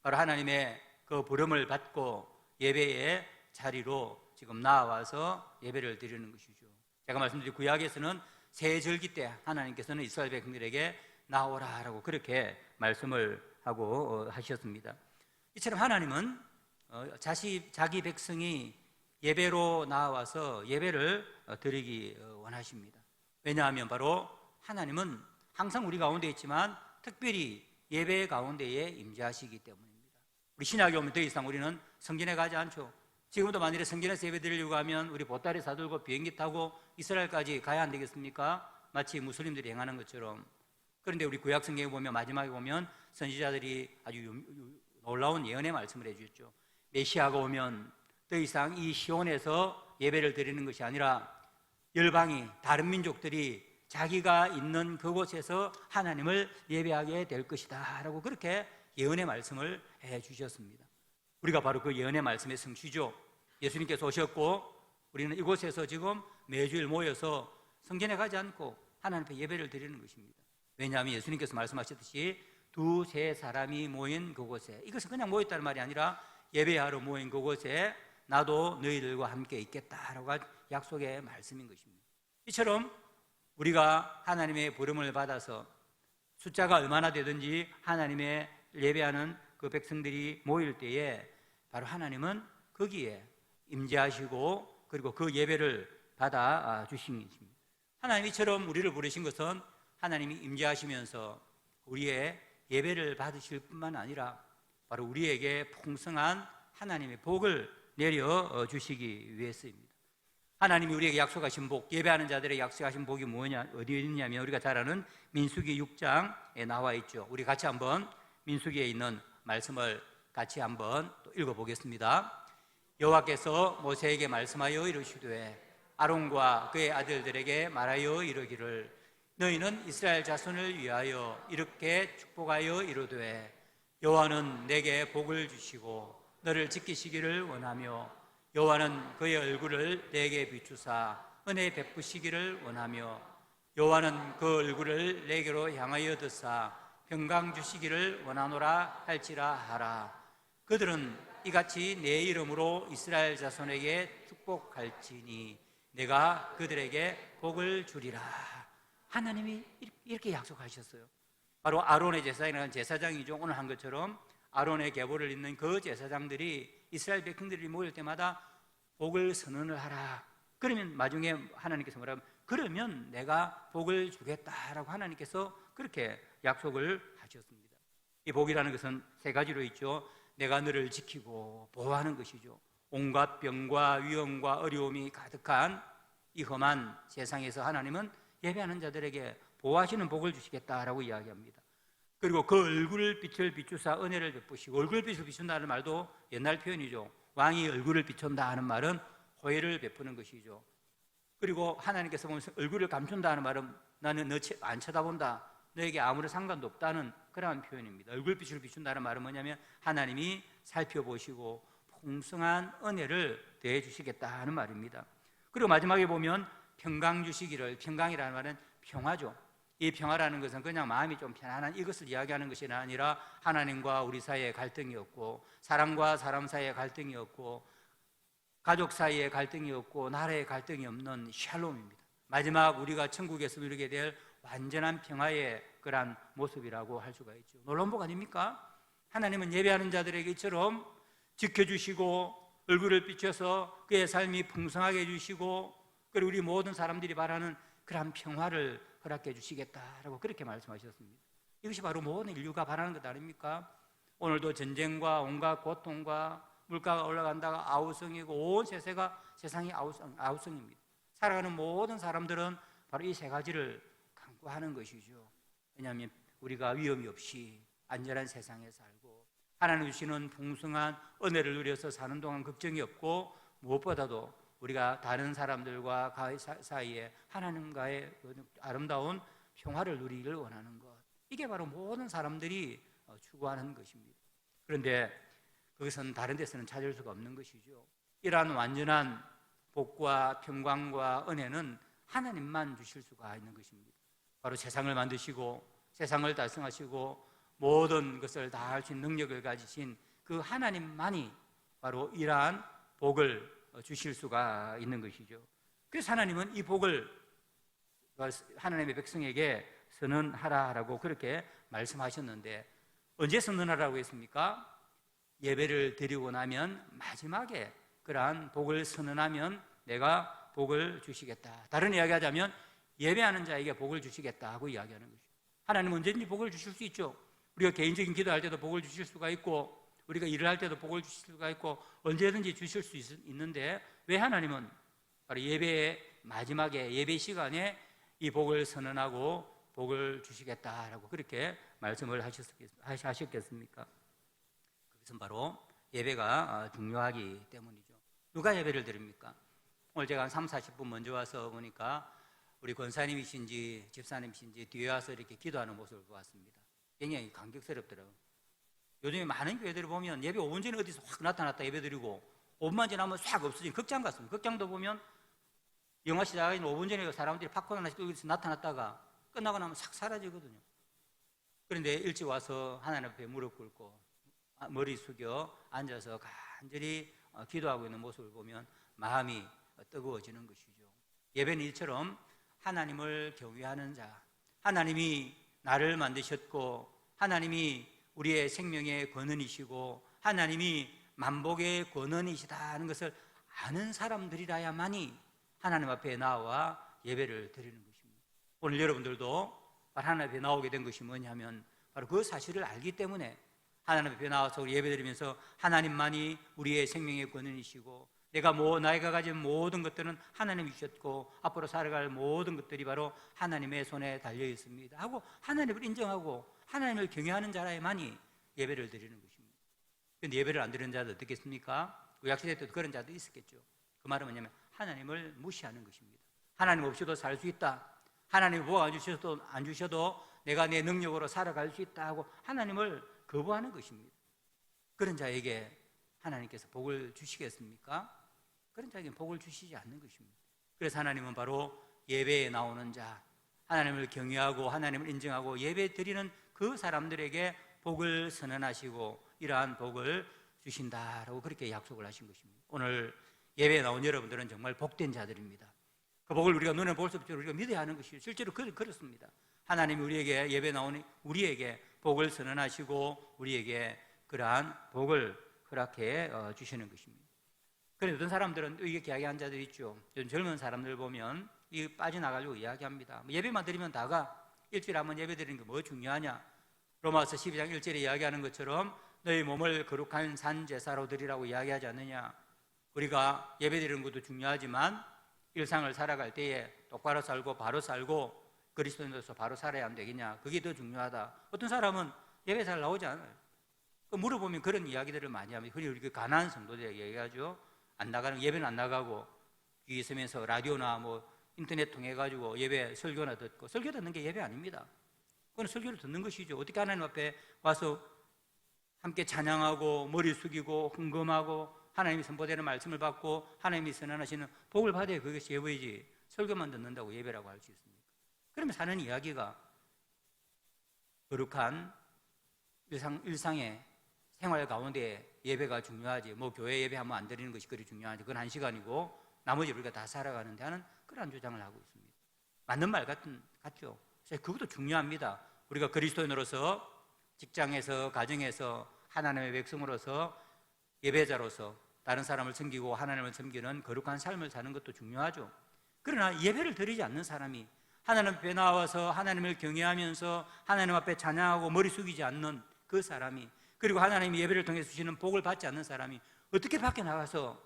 바로 하나님의 그 부름을 받고 예배의 자리로 지금 나와서 예배를 드리는 것이죠. 제가 말씀드린 구약에서는 새 절기 때 하나님께서는 이스라엘 백성들에게 나오라라고 그렇게 말씀을 하고 하셨습니다. 이처럼 하나님은 자기 백성이 예배로 나와서 예배를 드리기 원하십니다. 왜냐하면 바로 하나님은 항상 우리 가운데 있지만 특별히 예배 가운데에 임재하시기 때문입니다. 우리 신약에 오면 더 이상 우리는 성전에 가지 않죠. 지금도 만일에 성전에서 예배 드리려고 하면 우리 보따리 사들고 비행기 타고 이스라엘까지 가야 안 되겠습니까? 마치 무슬림들이 행하는 것처럼. 그런데 우리 구약 성경에 보면 마지막에 보면 선지자들이 아주 놀라운 예언의 말씀을 해주셨죠. 메시아가 오면 더 이상 이 시온에서 예배를 드리는 것이 아니라 열방이 다른 민족들이 자기가 있는 그곳에서 하나님을 예배하게 될 것이다 라고 그렇게 예언의 말씀을 해주셨습니다. 우리가 바로 그 예언의 말씀의 성취죠. 예수님께서 오셨고 우리는 이곳에서 지금 매주일 모여서 성전에 가지 않고 하나님 앞에 예배를 드리는 것입니다. 왜냐하면 예수님께서 말씀하셨듯이 두세 사람이 모인 그곳에, 이것은 그냥 모였다는 말이 아니라 예배하러 모인 그곳에 나도 너희들과 함께 있겠다라고 약속의 말씀인 것입니다. 이처럼 우리가 하나님의 부름을 받아서 숫자가 얼마나 되든지 하나님의 예배하는 그 백성들이 모일 때에 바로 하나님은 거기에 임재하시고 그리고 그 예배를 받아 주신 것입니다. 하나님이처럼 우리를 부르신 것은 하나님이 임재하시면서 우리의 예배를 받으실 뿐만 아니라 바로 우리에게 풍성한 하나님의 복을 내려 주시기 위해서입니다. 하나님이 우리에게 약속하신 복, 예배하는 자들에게 약속하신 복이 뭐냐, 어디에 있냐면 우리가 잘 아는 민수기 6장에 나와 있죠. 우리 같이 한번 민수기에 있는 말씀을 같이 한번 또 읽어보겠습니다. 여호와께서 모세에게 말씀하여 이르시되 아론과 그의 아들들에게 말하여 이르기를 너희는 이스라엘 자손을 위하여 이렇게 축복하여 이르되 여호와는 내게 복을 주시고 너를 지키시기를 원하며 여호와는 그의 얼굴을 내게 비추사 은혜 베푸시기를 원하며 여호와는 그 얼굴을 내게로 향하여 드사 평강 주시기를 원하노라 할지라 하라. 그들은 이같이 내 이름으로 이스라엘 자손에게 축복할지니 내가 그들에게 복을 주리라. 하나님이 이렇게 약속하셨어요. 바로 아론의 제사장이라는 제사장이죠. 오늘 한 것처럼 아론의 계보를 잇는 그 제사장들이 이스라엘 백성들이 모일 때마다 복을 선언을 하라. 그러면 나중에 하나님께서 뭐라고 하면 그러면 내가 복을 주겠다라고 하나님께서 그렇게 약속을 하셨습니다. 이 복이라는 것은 세 가지로 있죠. 내가 너를 지키고 보호하는 것이죠. 온갖 병과 위험과 어려움이 가득한 이 험한 세상에서 하나님은 예배하는 자들에게 보호하시는 복을 주시겠다라고 이야기합니다. 그리고 그 얼굴을 빛을 비추사 은혜를 베푸시고, 얼굴 빛을 비춘다는 말도 옛날 표현이죠. 왕이 얼굴을 비춘다 하는 말은 호혜를 베푸는 것이죠. 그리고 하나님께서 보면서 얼굴을 감춘다 하는 말은 나는 너 안 쳐다본다, 너에게 아무런 상관도 없다는 그러한 표현입니다. 얼굴빛을 비춘다는 말은 뭐냐면 하나님이 살펴보시고 풍성한 은혜를 더해 주시겠다 하는 말입니다. 그리고 마지막에 보면 평강 주시기를, 평강이라는 말은 평화죠. 이 평화라는 것은 그냥 마음이 좀 편안한 이것을 이야기하는 것이 아니라 하나님과 우리 사이에 갈등이 없고, 사람과 사람 사이에 갈등이 없고, 가족 사이에 갈등이 없고, 나라에 갈등이 없는 샬롬입니다. 마지막 우리가 천국에서 누리게 될 완전한 평화의 그러한 모습이라고 할 수가 있죠. 놀라운 복 아닙니까? 하나님은 예배하는 자들에게 이처럼 지켜주시고 얼굴을 비춰서 그의 삶이 풍성하게 해주시고, 그리고 우리 모든 사람들이 바라는 그러한 평화를 허락해 주시겠다라고 그렇게 말씀하셨습니다. 이것이 바로 모든 인류가 바라는 것 아닙니까? 오늘도 전쟁과 온갖 고통과 물가가 올라간다가 아우성이고 온 세상이 아우성입니다. 살아가는 모든 사람들은 바로 이 세 가지를 강구하는 것이죠. 왜냐하면 우리가 위험이 없이 안전한 세상에 살고 하나님 주시는 풍성한 은혜를 누려서 사는 동안 걱정이 없고, 무엇보다도 우리가 다른 사람들과 사이에 하나님과의 아름다운 평화를 누리기를 원하는 것, 이게 바로 모든 사람들이 추구하는 것입니다. 그런데 그것은 다른 데서는 찾을 수가 없는 것이죠. 이러한 완전한 복과 평강과 은혜는 하나님만 주실 수가 있는 것입니다. 바로 세상을 만드시고 세상을 달성하시고 모든 것을 다 할 수 있는 능력을 가지신 그 하나님만이 바로 이러한 복을 주실 수가 있는 것이죠. 그래서 하나님은 이 복을 하나님의 백성에게 선언하라라고 그렇게 말씀하셨는데, 언제 선언하라고 했습니까? 예배를 드리고 나면 마지막에 그러한 복을 선언하면 내가 복을 주시겠다. 다른 이야기하자면 예배하는 자에게 복을 주시겠다고 이야기하는 것이죠. 하나님은 언제든지 복을 주실 수 있죠. 우리가 개인적인 기도할 때도 복을 주실 수가 있고, 우리가 일을 할 때도 복을 주실 수가 있고, 언제든지 주실 수 있는데 왜 하나님은 바로 예배의 마지막에 예배 시간에 이 복을 선언하고 복을 주시겠다라고 그렇게 말씀을 하셨겠습니까? 그것은 바로 예배가 중요하기 때문이죠. 누가 예배를 드립니까? 오늘 제가 한 30-40분 먼저 와서 보니까 우리 권사님이신지 집사님이신지 뒤에 와서 이렇게 기도하는 모습을 보았습니다. 굉장히 감격스럽더라고요. 요즘에 많은 교회들을 보면 예배 5분 전에 어디서 확 나타났다 예배 드리고 5분만 지나면 싹 없어진 극장 같습니다. 극장도 보면 영화 시작하기 5분 전에 사람들이 팝콘 하나씩 여기서 나타났다가 끝나고 나면 싹 사라지거든요. 그런데 일찍 와서 하나님 앞에 무릎 꿇고 머리 숙여 앉아서 간절히 기도하고 있는 모습을 보면 마음이 뜨거워지는 것이죠. 예배는 이처럼 하나님을 경외하는 자, 하나님이 나를 만드셨고 하나님이 우리의 생명의 권원이시고 하나님이 만복의 권원이시다 하는 것을 아는 사람들이라야만이 하나님 앞에 나와 예배를 드리는 것입니다. 오늘 여러분들도 하나님 앞에 나오게 된 것이 뭐냐면 바로 그 사실을 알기 때문에 하나님 앞에 나와서 예배드리면서 하나님만이 우리의 생명의 권원이시고 나이가 가진 모든 것들은 하나님이 주셨고 앞으로 살아갈 모든 것들이 바로 하나님의 손에 달려 있습니다 하고 하나님을 인정하고 하나님을 경외하는 자라야만이 예배를 드리는 것입니다. 그런데 예배를 안 드리는 자도 어떻겠습니까? 구약시대 때도 그런 자도 있었겠죠. 그 말은 뭐냐면 하나님을 무시하는 것입니다. 하나님 없이도 살 수 있다. 하나님이 복 안 주셔도 내가 내 능력으로 살아갈 수 있다 하고 하나님을 거부하는 것입니다. 그런 자에게 하나님께서 복을 주시겠습니까? 그런 자에게 복을 주시지 않는 것입니다. 그래서 하나님은 바로 예배에 나오는 자, 하나님을 경외하고 하나님을 인정하고 예배 드리는 그 사람들에게 복을 선언하시고 이러한 복을 주신다라고 그렇게 약속을 하신 것입니다. 오늘 예배에 나온 여러분들은 정말 복된 자들입니다. 그 복을 우리가 눈에 볼 수 없지만 우리가 믿어야 하는 것이에요. 실제로 그렇습니다. 하나님이 우리에게 예배 나오는 우리에게 복을 선언하시고 우리에게 그러한 복을 허락해 주시는 것입니다. 그런데 어떤 사람들은 이렇게 이야기한 자들 있죠. 요즘 젊은 사람들 보면 이 빠져나가려고 이야기합니다. 예배만 드리면 다가 일주일에 한 번 예배 드리는 게 뭐 중요하냐? 로마서 12장 1절에 이야기하는 것처럼 너희 몸을 거룩한 산 제사로 드리라고 이야기하지 않느냐? 우리가 예배 드리는 것도 중요하지만 일상을 살아갈 때에 똑바로 살고 바로 살고 그리스도인으로서 바로 살아야 안 되겠냐? 그게 더 중요하다. 어떤 사람은 예배 잘 나오지 않아요. 물어보면 그런 이야기들을 많이 합니다. 흔히 우리 가난한 성도들 얘기하죠. 안 나가는 예배는 안 나가고 뒤에 있으면서 라디오나 뭐 인터넷 통해 가지고 예배 설교나 듣고 설교 듣는 게 예배 아닙니다. 그건 설교를 듣는 것이죠. 어떻게 하나님 앞에 와서 함께 찬양하고 머리 숙이고 흥금하고 하나님이 선포되는 말씀을 받고 하나님이 선언하시는 복을 받아야 그것이 예배이지 설교만 듣는다고 예배라고 할 수 있습니까? 그러면 사는 이야기가 거룩한 일상의 생활 가운데 예배가 중요하지 뭐 교회 예배하면 안 드리는 것이 그리 중요하지 그건 한 시간이고 나머지 우리가 다 살아가는데 하는 그런 주장을 하고 있습니다. 맞는 말 같죠? 그것도 중요합니다. 우리가 그리스도인으로서 직장에서 가정에서 하나님의 백성으로서 예배자로서 다른 사람을 섬기고 하나님을 섬기는 거룩한 삶을 사는 것도 중요하죠. 그러나 예배를 드리지 않는 사람이 하나님 앞에 나와서 하나님을 경외하면서 하나님 앞에 찬양하고 머리 숙이지 않는 그 사람이 그리고 하나님이 예배를 통해 주시는 복을 받지 않는 사람이 어떻게 밖에 나가서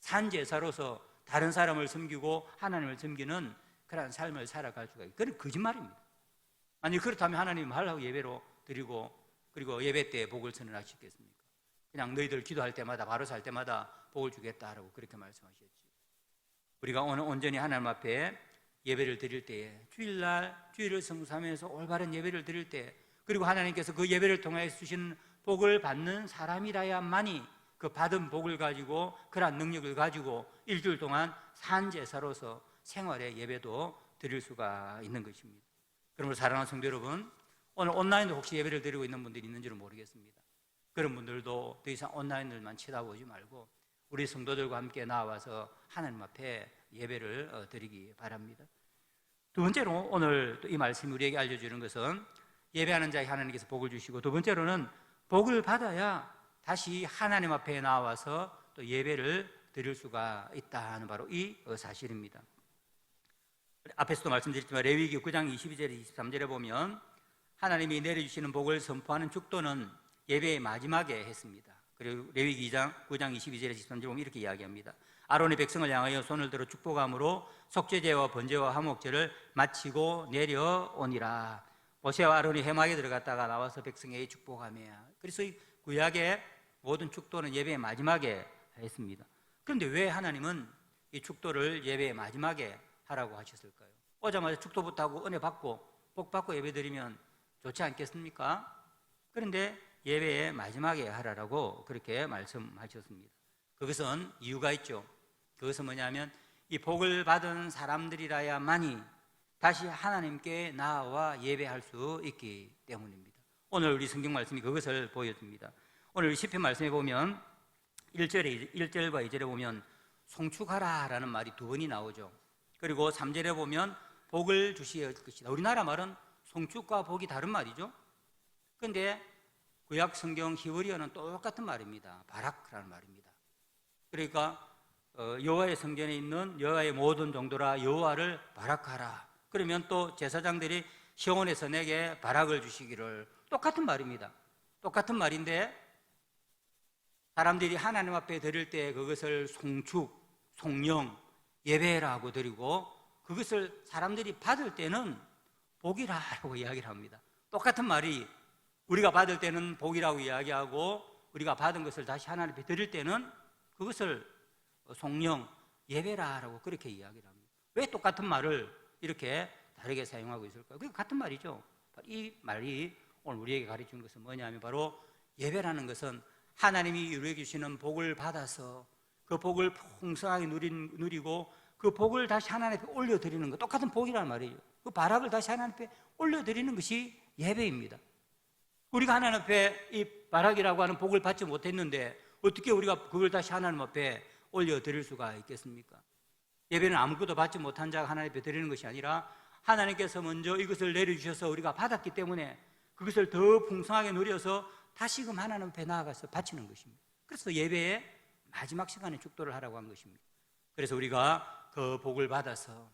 산제사로서 다른 사람을 섬기고 하나님을 섬기는 그런 삶을 살아갈 수가 있어요. 그건 거짓말입니다. 아니 그렇다면 하나님이 말하고 예배로 드리고 그리고 예배 때 복을 선언하시겠습니까? 그냥 너희들 기도할 때마다 바로 살 때마다 복을 주겠다라고 그렇게 말씀하셨지. 우리가 오늘 온전히 하나님 앞에 예배를 드릴 때에 주일을 성수하면서 올바른 예배를 드릴 때 그리고 하나님께서 그 예배를 통해 주신 복을 받는 사람이라야만이 그 받은 복을 가지고 그러한 능력을 가지고 일주일 동안 산제사로서 생활의 예배도 드릴 수가 있는 것입니다. 그러므로 사랑하는 성도 여러분, 오늘 온라인도 혹시 예배를 드리고 있는 분들이 있는지는 모르겠습니다. 그런 분들도 더 이상 온라인들만 쳐다보지 말고 우리 성도들과 함께 나와서 하나님 앞에 예배를 드리기 바랍니다. 두 번째로 오늘 또 이 말씀이 우리에게 알려주는 것은 예배하는 자에게 하나님께서 복을 주시고 두 번째로는 복을 받아야 다시 하나님 앞에 나와서 또 예배를 드릴 수가 있다는 바로 이 사실입니다. 앞에서도 말씀드렸지만 레위기 9장 22절 23절에 보면 하나님이 내려주시는 복을 선포하는 축도는 예배의 마지막에 했습니다. 그리고 레위기 9장 22절에 23절에 보면 이렇게 이야기합니다. 아론의 백성을 향하여 손을 들어 축복함으로 속죄제와 번제와 화목제를 마치고 내려오니라. 모세와 아론이 회막에 들어갔다가 나와서 백성에게 축복하며 그래서 이 구약의 모든 축도는 예배의 마지막에 했습니다. 그런데 왜 하나님은 이 축도를 예배의 마지막에 하라고 하셨을까요? 오자마자 축도부터 하고 은혜 받고 복 받고 예배 드리면 좋지 않겠습니까? 그런데 예배의 마지막에 하라고 그렇게 말씀하셨습니다. 그것은 이유가 있죠. 그것은 뭐냐면 이 복을 받은 사람들이라야만이 다시 하나님께 나와 예배할 수 있기 때문입니다. 오늘 우리 성경 말씀이 그것을 보여줍니다. 오늘 우리 시편 말씀에 보면 1절과 2절에 보면 송축하라라는 말이 두 번이 나오죠. 그리고 3절에 보면 복을 주실 것이다. 우리나라 말은 송축과 복이 다른 말이죠. 그런데 구약 성경 히브리어는 똑같은 말입니다. 바락라는 말입니다. 그러니까 여호와의 성전에 있는 여호와의 모든 종들아 여호와를 바락하라. 그러면 또 제사장들이 시온에서 내게 바락을 주시기를 똑같은 말입니다. 똑같은 말인데 사람들이 하나님 앞에 드릴 때 그것을 송축, 송영, 예배라고 드리고 그것을 사람들이 받을 때는 복이라고 이야기를 합니다. 똑같은 말이 우리가 받을 때는 복이라고 이야기하고 우리가 받은 것을 다시 하나님 앞에 드릴 때는 그것을 성령 예배라라고 그렇게 이야기를 합니다. 왜 똑같은 말을 이렇게 다르게 사용하고 있을까요? 그게 같은 말이죠. 이 말이 오늘 우리에게 가르치는 것은 뭐냐면 바로 예배라는 것은 하나님이 우리에게 주시는 복을 받아서 그 복을 풍성하게 누리고 그 복을 다시 하나님 앞에 올려드리는 것, 똑같은 복이라는 말이죠. 그 바락을 다시 하나님 앞에 올려드리는 것이 예배입니다. 우리가 하나님 앞에 이 바락이라고 하는 복을 받지 못했는데 어떻게 우리가 그걸 다시 하나님 앞에 올려드릴 수가 있겠습니까? 예배는 아무것도 받지 못한 자가 하나님 앞에 드리는 것이 아니라 하나님께서 먼저 이것을 내려주셔서 우리가 받았기 때문에 그것을 더 풍성하게 누려서 다시금 하나님 앞에 나아가서 바치는 것입니다. 그래서 예배의 마지막 시간에 축도를 하라고 한 것입니다. 그래서 우리가 그 복을 받아서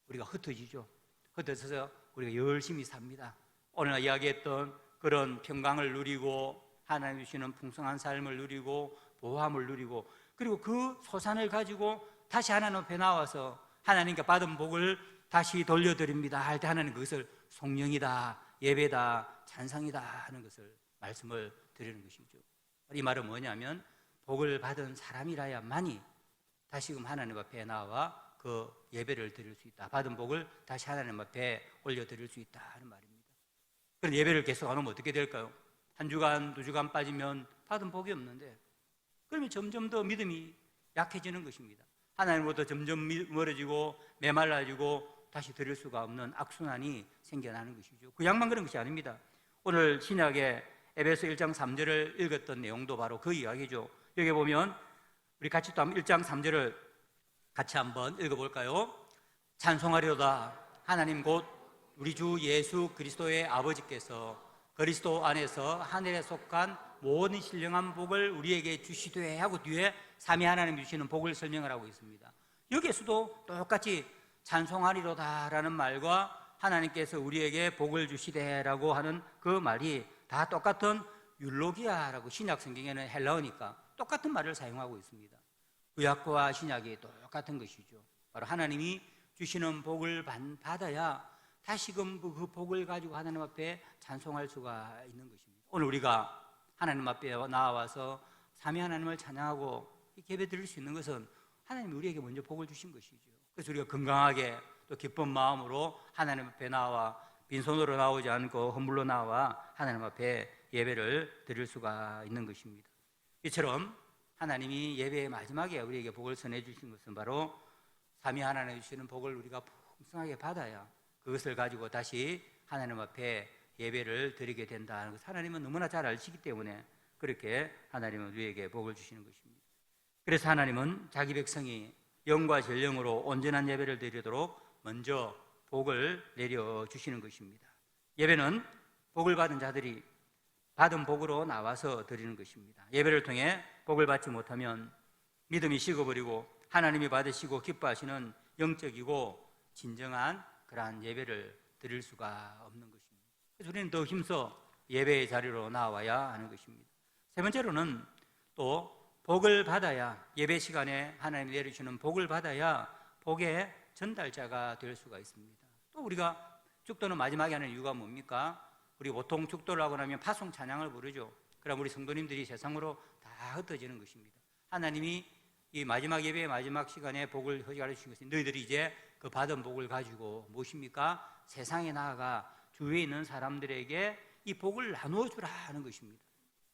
우리가 흩어지죠. 흩어져서 우리가 열심히 삽니다. 오늘 이야기했던 그런 평강을 누리고 하나님 주시는 풍성한 삶을 누리고 보호함을 누리고 그리고 그 소산을 가지고 다시 하나님 앞에 나와서 하나님께 받은 복을 다시 돌려드립니다 할 때 하나님 그것을 성령이다, 예배다, 찬상이다 하는 것을 말씀을 드리는 것이죠. 이 말은 뭐냐면 복을 받은 사람이라야만이 다시금 하나님 앞에 나와 그 예배를 드릴 수 있다. 받은 복을 다시 하나님 앞에 올려드릴 수 있다 하는 말입니다. 그런 예배를 계속 안 하면 어떻게 될까요? 한 주간, 두 주간 빠지면 받은 복이 없는데 그러면 점점 더 믿음이 약해지는 것입니다. 하나님으로부터 점점 멀어지고 메말라지고 다시 드릴 수가 없는 악순환이 생겨나는 것이죠. 그 양만 그런 것이 아닙니다. 오늘 신약의 에베소 1장 3절을 읽었던 내용도 바로 그 이야기죠. 여기 보면 우리 같이 또 1장 3절을 같이 한번 읽어볼까요? 찬송하리로다 하나님 곧 우리 주 예수 그리스도의 아버지께서 그리스도 안에서 하늘에 속한 모든 신령한 복을 우리에게 주시되 하고 뒤에 삼위 하나님 주시는 복을 설명을 하고 있습니다. 여기에서도 똑같이 찬송하리로다라는 말과 하나님께서 우리에게 복을 주시되라고 하는 그 말이 다 똑같은 율로기아라고 신약 성경에는 헬라어니까 똑같은 말을 사용하고 있습니다. 구약과 신약이 똑같은 것이죠. 바로 하나님이 주시는 복을 받아야 다시금 그 복을 가지고 하나님 앞에 찬송할 수가 있는 것입니다. 오늘 우리가 하나님 앞에 나와서 삼위 하나님을 찬양하고 예배 드릴 수 있는 것은 하나님이 우리에게 먼저 복을 주신 것이죠. 그래서 우리가 건강하게 또 기쁜 마음으로 하나님 앞에 나와 빈손으로 나오지 않고 헌물로 나와 하나님 앞에 예배를 드릴 수가 있는 것입니다. 이처럼 하나님이 예배의 마지막에 우리에게 복을 선해 주신 것은 바로 삼위 하나님 주시는 복을 우리가 풍성하게 받아야 그것을 가지고 다시 하나님 앞에 예배를 드리게 된다는 것. 하나님은 너무나 잘 아시기 때문에 그렇게 하나님은 우리에게 복을 주시는 것입니다. 그래서 하나님은 자기 백성이 영과 전령으로 온전한 예배를 드리도록 먼저 복을 내려주시는 것입니다. 예배는 복을 받은 자들이 받은 복으로 나와서 드리는 것입니다. 예배를 통해 복을 받지 못하면 믿음이 식어버리고 하나님이 받으시고 기뻐하시는 영적이고 진정한 그러한 예배를 드릴 수가 없는 것입니다. 그래서 우리는 더 힘써 예배의 자리로 나와야 하는 것입니다. 세 번째로는 또 복을 받아야 예배 시간에 하나님이 내려주시는 복을 받아야 복의 전달자가 될 수가 있습니다. 또 우리가 축도는 마지막에 하는 이유가 뭡니까? 우리 보통 축도를 하고 나면 파송 찬양을 부르죠. 그럼 우리 성도님들이 세상으로 다 흩어지는 것입니다. 하나님이 이 마지막 예배의 마지막 시간에 복을 허가해 주신 것은 너희들이 이제 그 받은 복을 가지고 무엇입니까? 세상에 나아가 주위에 있는 사람들에게 이 복을 나누어 주라 하는 것입니다.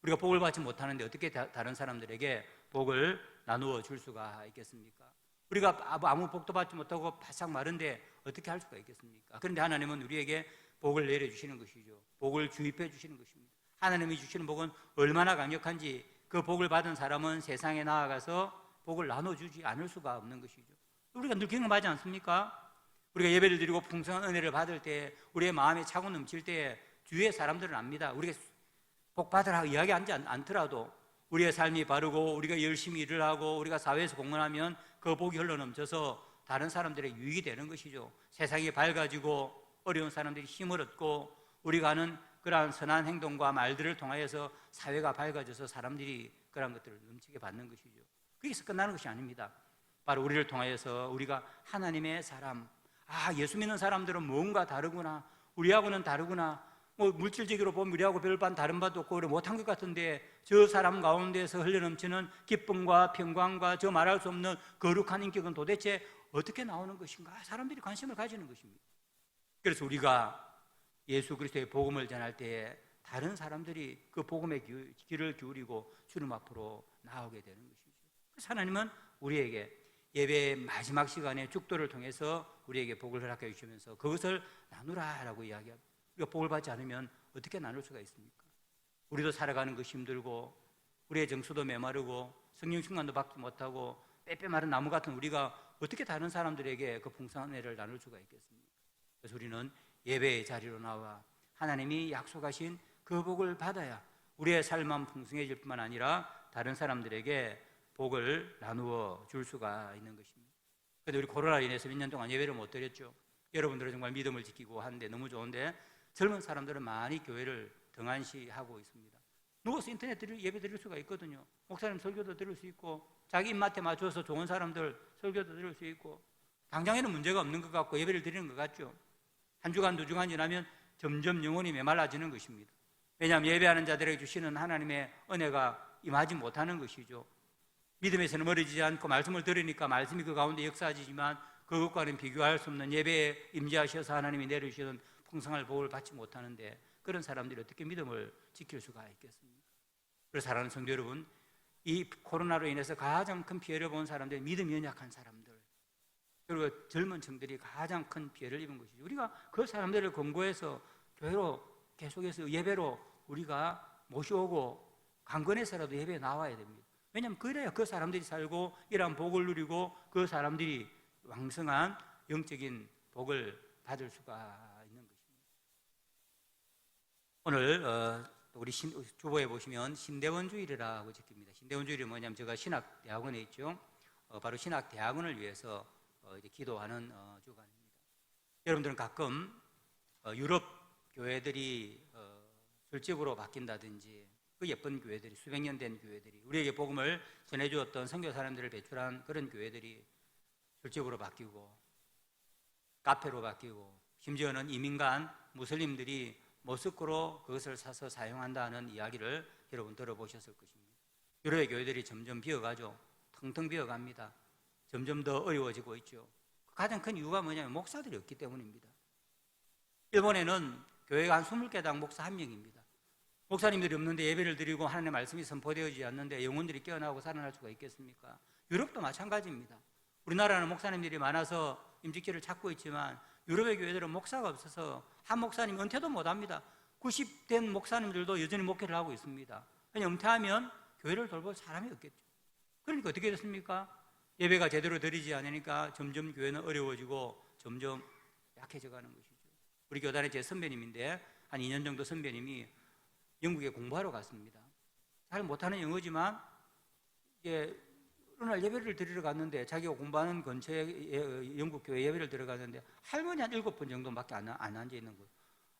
우리가 복을 받지 못하는데 어떻게 다른 사람들에게 복을 나누어 줄 수가 있겠습니까? 우리가 아무 복도 받지 못하고 바싹 마른데 어떻게 할 수가 있겠습니까? 그런데 하나님은 우리에게 복을 내려주시는 것이죠. 복을 주입해 주시는 것입니다. 하나님이 주시는 복은 얼마나 강력한지 그 복을 받은 사람은 세상에 나아가서 복을 나눠주지 않을 수가 없는 것이죠. 우리가 늘 경험하지 않습니까? 우리가 예배를 드리고 풍성한 은혜를 받을 때 우리의 마음에 차고 넘칠 때 주위의 사람들은 압니다. 우리가 복 받으라 이야기하지 않더라도 우리의 삶이 바르고 우리가 열심히 일을 하고 우리가 사회에서 공헌하면 그 복이 흘러넘쳐서 다른 사람들의 유익이 되는 것이죠. 세상이 밝아지고 어려운 사람들이 힘을 얻고 우리가 하는 그러한 선한 행동과 말들을 통하여서 사회가 밝아져서 사람들이 그러한 것들을 넘치게 받는 것이죠. 거기서 끝나는 것이 아닙니다. 바로 우리를 통하여서 우리가 하나님의 사람, 예수 믿는 사람들은 뭔가 다르구나, 우리하고는 다르구나, 물질적으로 보면 우리하고 별반 다른 바도 없고 그래 못한 것 같은데 저 사람 가운데서 흘러넘치는 기쁨과 평강과 저 말할 수 없는 거룩한 인격은 도대체 어떻게 나오는 것인가? 사람들이 관심을 가지는 것입니다. 그래서 우리가 예수 그리스도의 복음을 전할 때에 다른 사람들이 그 복음의 귀를 기울이고 주님 앞으로 나오게 되는 것이죠. 그래서 하나님은 우리에게 예배의 마지막 시간에 축도를 통해서 우리에게 복을 허락해 주시면서 그것을 나누라라고 이야기합니다. 우리가 복을 받지 않으면 어떻게 나눌 수가 있습니까? 우리도 살아가는 것이 힘들고 우리의 정수도 메마르고 성령 충만도 받지 못하고 빼빼 마른 나무 같은 우리가 어떻게 다른 사람들에게 그 풍성한 은혜를 나눌 수가 있겠습니까? 그래서 우리는 예배의 자리로 나와 하나님이 약속하신 그 복을 받아야 우리의 삶만 풍성해질 뿐만 아니라 다른 사람들에게 복을 나누어 줄 수가 있는 것입니다. 그런데 우리 코로나로 인해서 몇 년 동안 예배를 못 드렸죠. 여러분들은 정말 믿음을 지키고 하는데 너무 좋은데 젊은 사람들은 많이 교회를 등한시하고 있습니다. 누워서 인터넷 예배 드릴 수가 있거든요. 목사님 설교도 들을 수 있고 자기 입맛에 맞춰서 좋은 사람들 설교도 들을 수 있고 당장에는 문제가 없는 것 같고 예배를 드리는 것 같죠. 한 주간 두 주간 지나면 점점 영혼이 메말라지는 것입니다. 왜냐하면 예배하는 자들에게 주시는 하나님의 은혜가 임하지 못하는 것이죠. 믿음에서는 멀어지지 않고 말씀을 들으니까 말씀이 그 가운데 역사하지만 그것과는 비교할 수 없는 예배에 임재하셔서 하나님이 내려주시는 풍성한 복을 받지 못하는데 그런 사람들이 어떻게 믿음을 지킬 수가 있겠습니까? 그래서 사랑하는 성도 여러분, 이 코로나로 인해서 가장 큰 피해를 본 사람들, 믿음이 연약한 사람들 그리고 젊은 층들이 가장 큰 피해를 입은 것이죠. 우리가 그 사람들을 권고해서 교회로 계속해서 예배로 우리가 모셔오고 강건해서라도 예배에 나와야 됩니다. 왜냐하면 그래야 그 사람들이 살고 이러한 복을 누리고 그 사람들이 왕성한 영적인 복을 받을 수가 있는 것입니다. 오늘 우리 주보에 보시면 신대원주일이라고 적힙니다. 신대원주일이 뭐냐면 제가 신학대학원에 있죠. 바로 신학대학원을 위해서 이제 기도하는 주간입니다. 여러분들은 가끔 유럽 교회들이 술집으로 바뀐다든지 그 예쁜 교회들이 수백 년 된 교회들이 우리에게 복음을 전해주었던 선교 사람들을 배출한 그런 교회들이 술집으로 바뀌고 카페로 바뀌고 심지어는 이민간 무슬림들이 모스크로 그것을 사서 사용한다는 이야기를 여러분 들어보셨을 것입니다. 유럽의 교회들이 점점 비어가죠. 텅텅 비어갑니다. 점점 더 어려워지고 있죠. 가장 큰 이유가 뭐냐면 목사들이 없기 때문입니다. 일본에는 교회가 한 20개당 목사 1명입니다. 목사님들이 없는데 예배를 드리고 하나님의 말씀이 선포되어지지 않는데 영혼들이 깨어나고 살아날 수가 있겠습니까? 유럽도 마찬가지입니다. 우리나라는 목사님들이 많아서 임직기를 찾고 있지만 유럽의 교회들은 목사가 없어서 한 목사님 은퇴도 못합니다. 90된 목사님들도 여전히 목회를 하고 있습니다. 그냥 은퇴하면 교회를 돌볼 사람이 없겠죠. 그러니까 어떻게 됐습니까? 예배가 제대로 드리지 않으니까 점점 교회는 어려워지고 점점 약해져 가는 것이죠. 우리 교단의 제 선배님인데 한 2년 정도 선배님이 영국에 공부하러 갔습니다. 잘 못하는 영어지만 이제 어느 날 예배를 드리러 갔는데 자기가 공부하는 근처에 영국 교회 예배를 들어갔는데 할머니 한 7분 정도밖에 안 앉아 있는 거예요.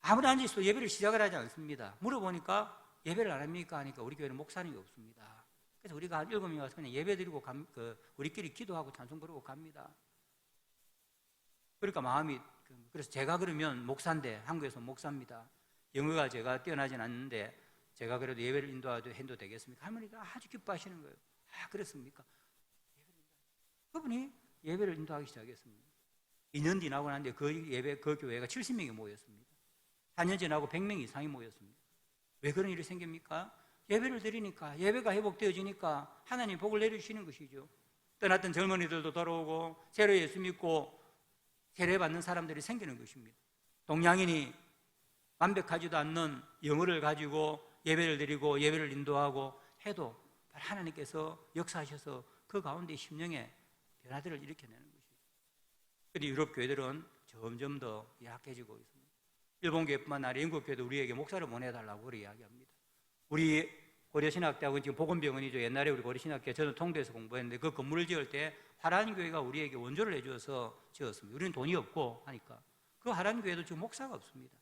아무리 앉아 있어도 예배를 시작을 하지 않습니다. 물어보니까 예배를 안 합니까? 하니까 우리 교회는 목사님이 없습니다. 그래서 우리가 한 7명이 와서 그냥 예배 드리고 우리끼리 기도하고 찬송 부르고 갑니다. 그러니까 마음이 그래서 제가 그러면 목사인데 한국에서 목사입니다. 영어가 제가 뛰어나진 않는데 제가 그래도 예배를 인도해도 되겠습니까? 할머니가 아주 기뻐하시는 거예요. 아, 그렇습니까? 그분이 예배를 인도하기 시작했습니다. 2년 지나고 났는데 그 교회가 70명이 모였습니다. 4년 지나고 100명 이상이 모였습니다. 왜 그런 일이 생깁니까? 예배를 드리니까, 예배가 회복되어지니까 하나님 복을 내려주시는 것이죠. 떠났던 젊은이들도 돌아오고 새로 예수 믿고 세례받는 사람들이 생기는 것입니다. 동양인이 완벽하지도 않는 영어를 가지고 예배를 드리고 예배를 인도하고 해도 하나님께서 역사하셔서 그 가운데 심령의 변화들을 일으켜내는 것이죠. 그런데 유럽 교회들은 점점 더 약해지고 있습니다. 일본 교회뿐만 아니라 영국 교회도 우리에게 목사를 보내달라고 그렇게 이야기합니다. 우리 고려신학대학은 지금 복음병원이죠. 옛날에 우리 고려신학교 저는 통도에서 공부했는데 그 건물을 지을 때 화란교회가 우리에게 원조를 해주어서 지었습니다. 우리는 돈이 없고 하니까 그 화란교회도 지금 목사가 없습니다.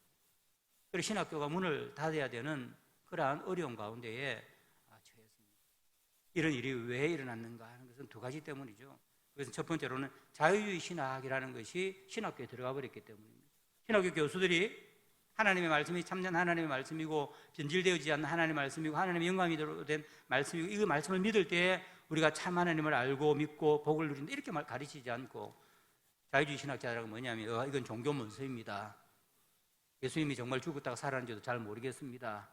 그래서 신학교가 문을 닫아야 되는 그러한 어려운 가운데에 처했습니다. 이런 일이 왜 일어났는가 하는 것은 두 가지 때문이죠. 그래서 첫 번째로는 자유주의 신학이라는 것이 신학교에 들어가 버렸기 때문입니다. 신학교 교수들이 하나님의 말씀이 참된 하나님의 말씀이고 변질되어지지 않는 하나님의 말씀이고 하나님의 영광이 된 말씀이고 이 말씀을 믿을 때에 우리가 참 하나님을 알고 믿고 복을 누린다 이렇게 가르치지 않고 자유주의 신학자라고 뭐냐면 이건 종교 문서입니다. 예수님이 정말 죽었다가 살았는지도 잘 모르겠습니다.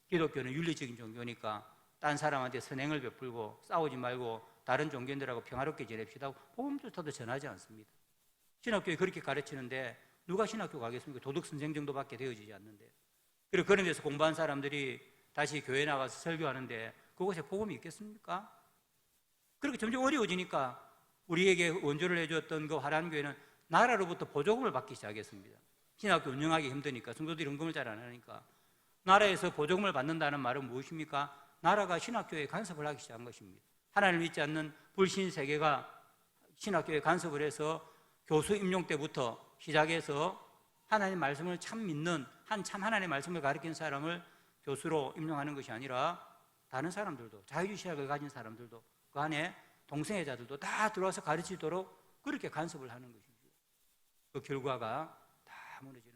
기독교는 윤리적인 종교니까 딴 사람한테 선행을 베풀고 싸우지 말고 다른 종교인들하고 평화롭게 지냅시다. 복음조차도 전하지 않습니다. 신학교에 그렇게 가르치는데 누가 신학교 가겠습니까? 도덕선생 정도밖에 되어지지 않는데. 그리고 그런 데서 공부한 사람들이 다시 교회 나가서 설교하는데 그곳에 복음이 있겠습니까? 그렇게 점점 어려워지니까 우리에게 원조를 해주었던 그 화란교회는 나라로부터 보조금을 받기 시작했습니다. 신학교 운영하기 힘드니까 성도들이 헌금을 잘 안 하니까 나라에서 보조금을 받는다는 말은 무엇입니까? 나라가 신학교에 간섭을 하기 시작한 것입니다. 하나님을 믿지 않는 불신 세계가 신학교에 간섭을 해서 교수 임용 때부터 시작해서 하나님 말씀을 참 믿는 참 하나님의 말씀을 가르치는 사람을 교수로 임명하는 것이 아니라 다른 사람들도 자유주의 신학을 가진 사람들도 그 안에 동성애자들도 다 들어와서 가르치도록 그렇게 간섭을 하는 것이죠. 그 결과가 다 무너지는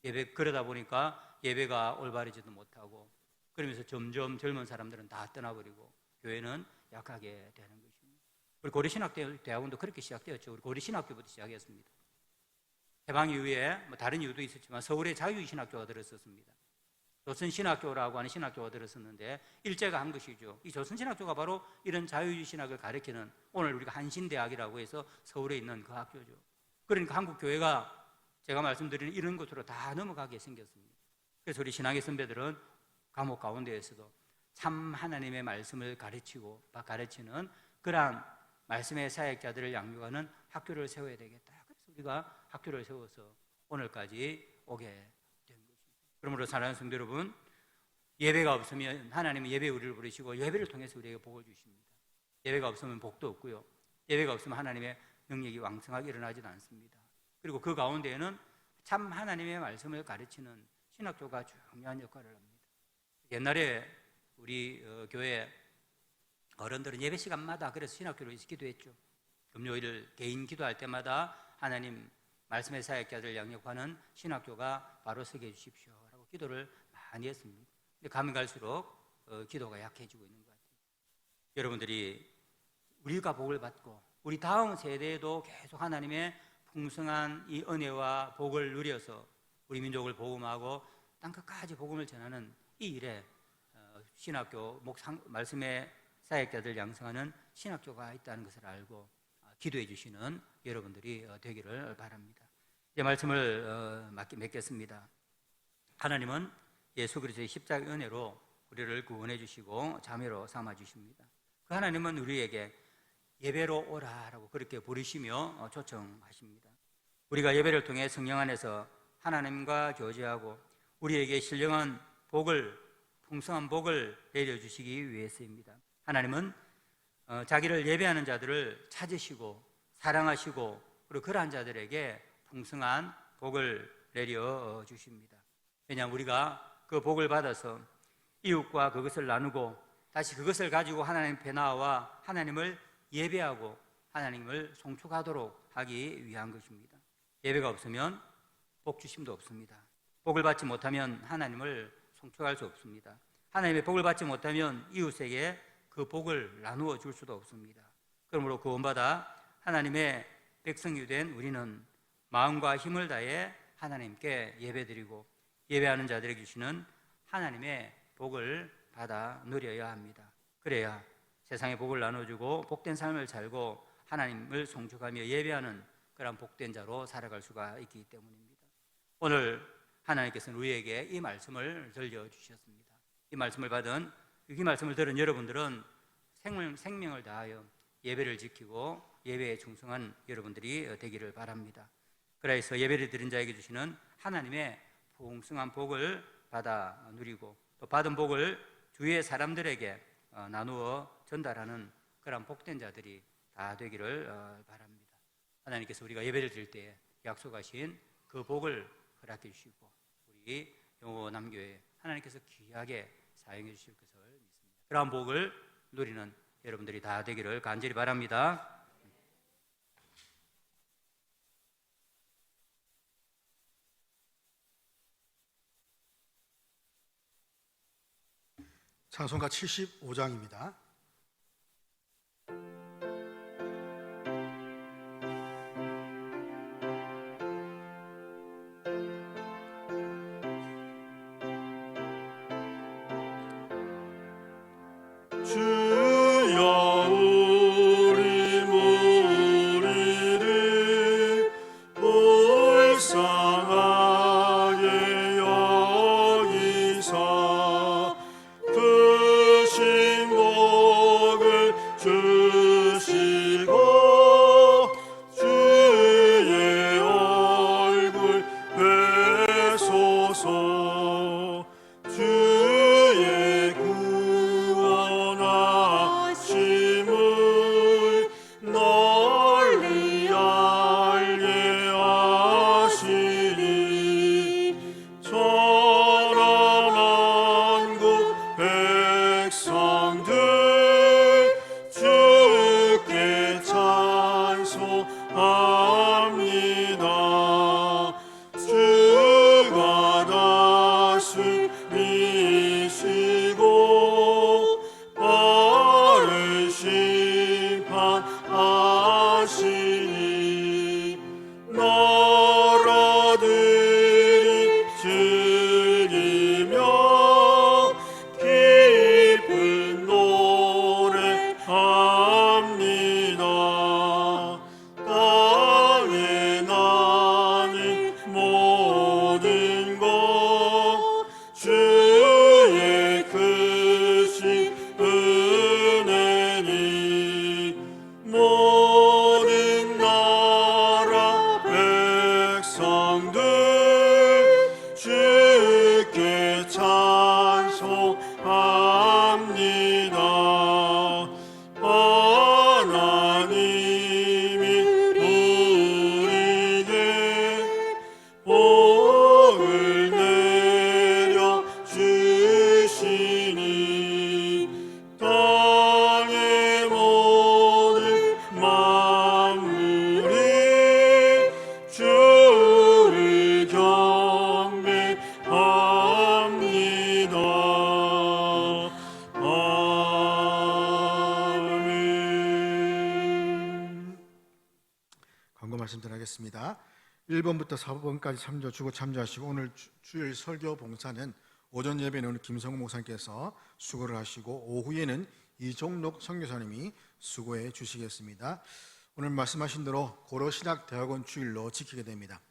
것이죠. 그러다 보니까 예배가 올바르지도 못하고 그러면서 점점 젊은 사람들은 다 떠나버리고 교회는 약하게 되는 것입니다. 우리 고려신학대학원도 그렇게 시작되었죠. 우리 고려신학교부터 시작했습니다. 해방 이후에 다른 이유도 있었지만 서울에 자유주의 신학교가 들었었습니다. 조선신학교라고 하는 신학교가 들었었는데 일제가 한 것이죠. 이 조선신학교가 바로 이런 자유주의 신학을 가르치는 오늘 우리가 한신대학이라고 해서 서울에 있는 그 학교죠. 그러니까 한국교회가 제가 말씀드리는 이런 것으로 다 넘어가게 생겼습니다. 그래서 우리 신앙의 선배들은 감옥 가운데에서도 참 하나님의 말씀을 가르치는 그러한 말씀의 사역자들을 양육하는 학교를 세워야 되겠다. 그래서 우리가 학교를 세워서 오늘까지 오게 된 것입니다. 그러므로 사랑하는 성도 여러분, 예배가 없으면 하나님은 예배 우리를 부르시고 예배를 통해서 우리에게 복을 주십니다. 예배가 없으면 복도 없고요. 예배가 없으면 하나님의 능력이 왕성하게 일어나지도 않습니다. 그리고 그 가운데에는 참 하나님의 말씀을 가르치는 신학교가 중요한 역할을 합니다. 옛날에 우리 교회 어른들은 예배 시간마다 그래서 신학교를 기도했죠. 금요일 개인 기도할 때마다 하나님 말씀의 사역자들 양육하는 신학교가 바로 서게 해주십시오라고 기도를 많이 했습니다. 근데 가면 갈수록 기도가 약해지고 있는 것 같아요. 여러분들이 우리가 복을 받고 우리 다음 세대에도 계속 하나님의 풍성한 이 은혜와 복을 누려서 우리 민족을 복음하고 땅끝까지 복음을 전하는 이 일에 신학교 말씀의 사역자들 양성하는 신학교가 있다는 것을 알고 기도해 주시는 여러분들이 되기를 바랍니다. 이제 말씀을 맺겠습니다. 하나님은 예수 그리스도의 십자가 은혜로 우리를 구원해 주시고 자매로 삼아 주십니다. 그 하나님은 우리에게 예배로 오라라고 그렇게 부르시며 초청하십니다. 우리가 예배를 통해 성령 안에서 하나님과 교제하고 우리에게 신령한 복을 풍성한 복을 내려주시기 위해서입니다. 하나님은 자기를 예배하는 자들을 찾으시고 사랑하시고 그리고 그러한 자들에게 풍성한 복을 내려주십니다. 왜냐하면 우리가 그 복을 받아서 이웃과 그것을 나누고 다시 그것을 가지고 하나님 앞에 나와 하나님을 예배하고 하나님을 송축하도록 하기 위한 것입니다. 예배가 없으면 복 주심도 없습니다. 복을 받지 못하면 하나님을 송축할 수 없습니다. 하나님의 복을 받지 못하면 이웃에게 그 복을 나누어 줄 수도 없습니다. 그러므로 구원받아 하나님의 백성이 된 우리는 마음과 힘을 다해 하나님께 예배드리고 예배하는 자들에게 주시는 하나님의 복을 받아 누려야 합니다. 그래야 세상에 복을 나눠주고 복된 삶을 살고 하나님을 송축하며 예배하는 그런 복된 자로 살아갈 수가 있기 때문입니다. 오늘 하나님께서는 우리에게 이 말씀을 들려주셨습니다. 이 말씀을 들은 여러분들은 생명을 다하여 예배를 지키고 예배에 충성한 여러분들이 되기를 바랍니다. 그래서 예배를 드린 자에게 주시는 하나님의 풍성한 복을 받아 누리고 또 받은 복을 주위의 사람들에게 나누어 전달하는 그런 복된 자들이 다 되기를 바랍니다. 하나님께서 우리가 예배를 드릴 때 약속하신 그 복을 허락해 주시고 우리 영호남교회 하나님께서 귀하게 사용해 주실 것을 믿습니다. 그러한 복을 누리는 여러분들이 다 되기를 간절히 바랍니다. 찬송가 75장입니다. 주여 우리 무리를 불쌍하게 여기사 드신 복을 주시고 주의 얼굴 뵈소서. 주의 구원하심을 널리 알게 하시니 천하만국 백성들 주께 찬송합니다. 주가 다스리시고 빠른 심판하시니 나라들이 즐기며 기쁜 노래합니다. 땅에 나는 모든 것 주의 크신 은혜니 모든 나라 백성들 주께 찬송합니다. 하나님이 우리에게 복을 내려 주시니 땅의 모든 만물이 주를 경배합니다. 아멘. 광고 말씀 전하겠습니다. 1번부터 4번까지 주고 참조하시고 오늘 주일 설교 봉사는 오전 예배는 오늘 김성우 목사님께서 수고를 하시고 오후에는 이종록 선교사님이 수고해 주시겠습니다. 오늘 말씀하신 대로 고려신학대학원 주일로 지키게 됩니다.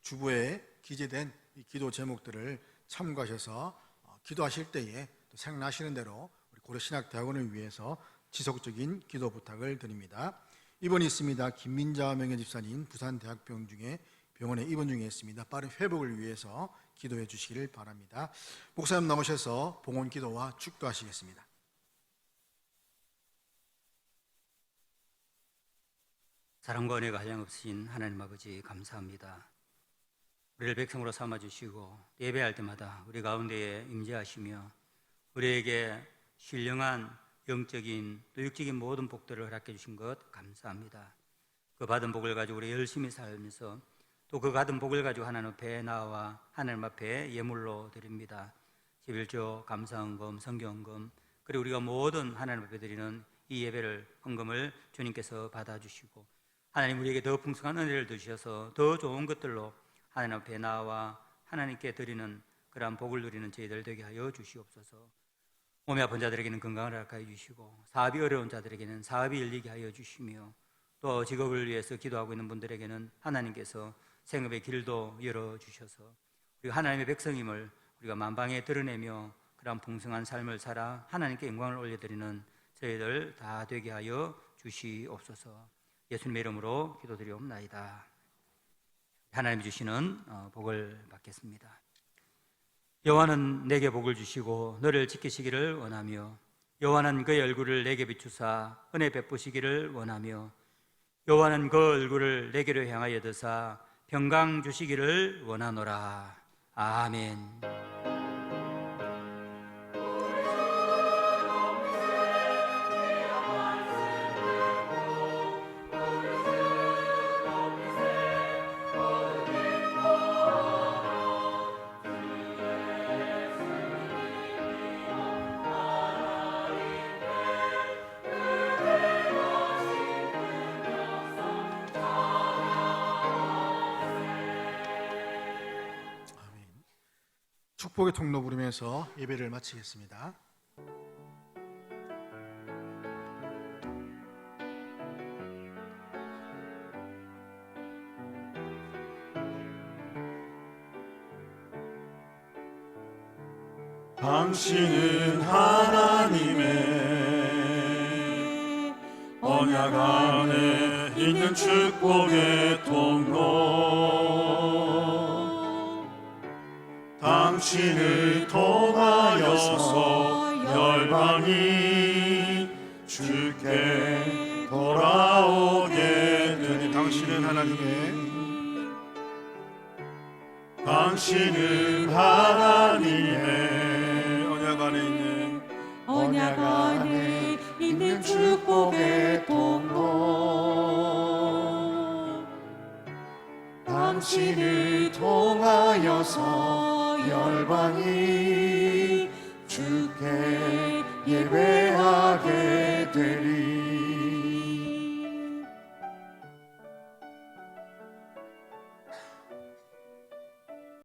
주부에 기재된 이 기도 제목들을 참고하셔서 기도하실 때에 또 생각나시는 대로 우리 고려신학대학원을 위해서 지속적인 기도 부탁을 드립니다. 입원이 있습니다. 김민자 명예 집사님 부산대학병 중에 병원에 입원 중에 있습니다. 빠른 회복을 위해서 기도해 주시기를 바랍니다. 목사님 나오셔서 봉헌 기도와 축도하시겠습니다. 사랑과 은혜가 한량없으신 하나님 아버지 감사합니다. 우리를 백성으로 삼아주시고 예배할 때마다 우리 가운데에 임재하시며 우리에게 신령한 영적인 또 육적인 모든 복들을 허락해 주신 것 감사합니다. 그 받은 복을 가지고 우리 열심히 살면서 또 그 받은 복을 가지고 하나님 앞에 나와 하나님 앞에 예물로 드립니다. 11조 감사헌금, 성경헌금, 그리고 우리가 모든 하나님 앞에 드리는 이 예배를 헌금을 주님께서 받아주시고 하나님 우리에게 더 풍성한 은혜를 주셔서 더 좋은 것들로 하나님 앞에 나와 하나님께 드리는 그러한 복을 누리는 저희들 되게 하여 주시옵소서. 몸이 아픈 자들에게는 건강을 허락하여 주시고 사업이 어려운 자들에게는 사업이 열리게 하여 주시며 또 직업을 위해서 기도하고 있는 분들에게는 하나님께서 생업의 길도 열어주셔서 우리가 하나님의 백성임을 우리가 만방에 드러내며 그러한 풍성한 삶을 살아 하나님께 영광을 올려드리는 저희들 다 되게 하여 주시옵소서. 예수님의 이름으로 기도드리옵나이다. 하나님이 주시는 복을 받겠습니다. 여호와는 내게 복을 주시고 너를 지키시기를 원하며 여호와는 그의 얼굴을 내게 비추사 은혜 베푸시기를 원하며 여호와는 그 얼굴을 내게로 향하여 드사 평강 주시기를 원하노라. 아멘. 축복의 통로 부르면서 예배를 마치겠습니다. 당신은 하나님의 언약 안에 있는 축복의 통로, 당신을 통하여서 열방이 주께 돌아오게 되니, 당신은 하나님의 당신은 하나님의 언약 안에 있는 축복의 통로, 당신을 통하여서 열방이 주께 예배하게 되리.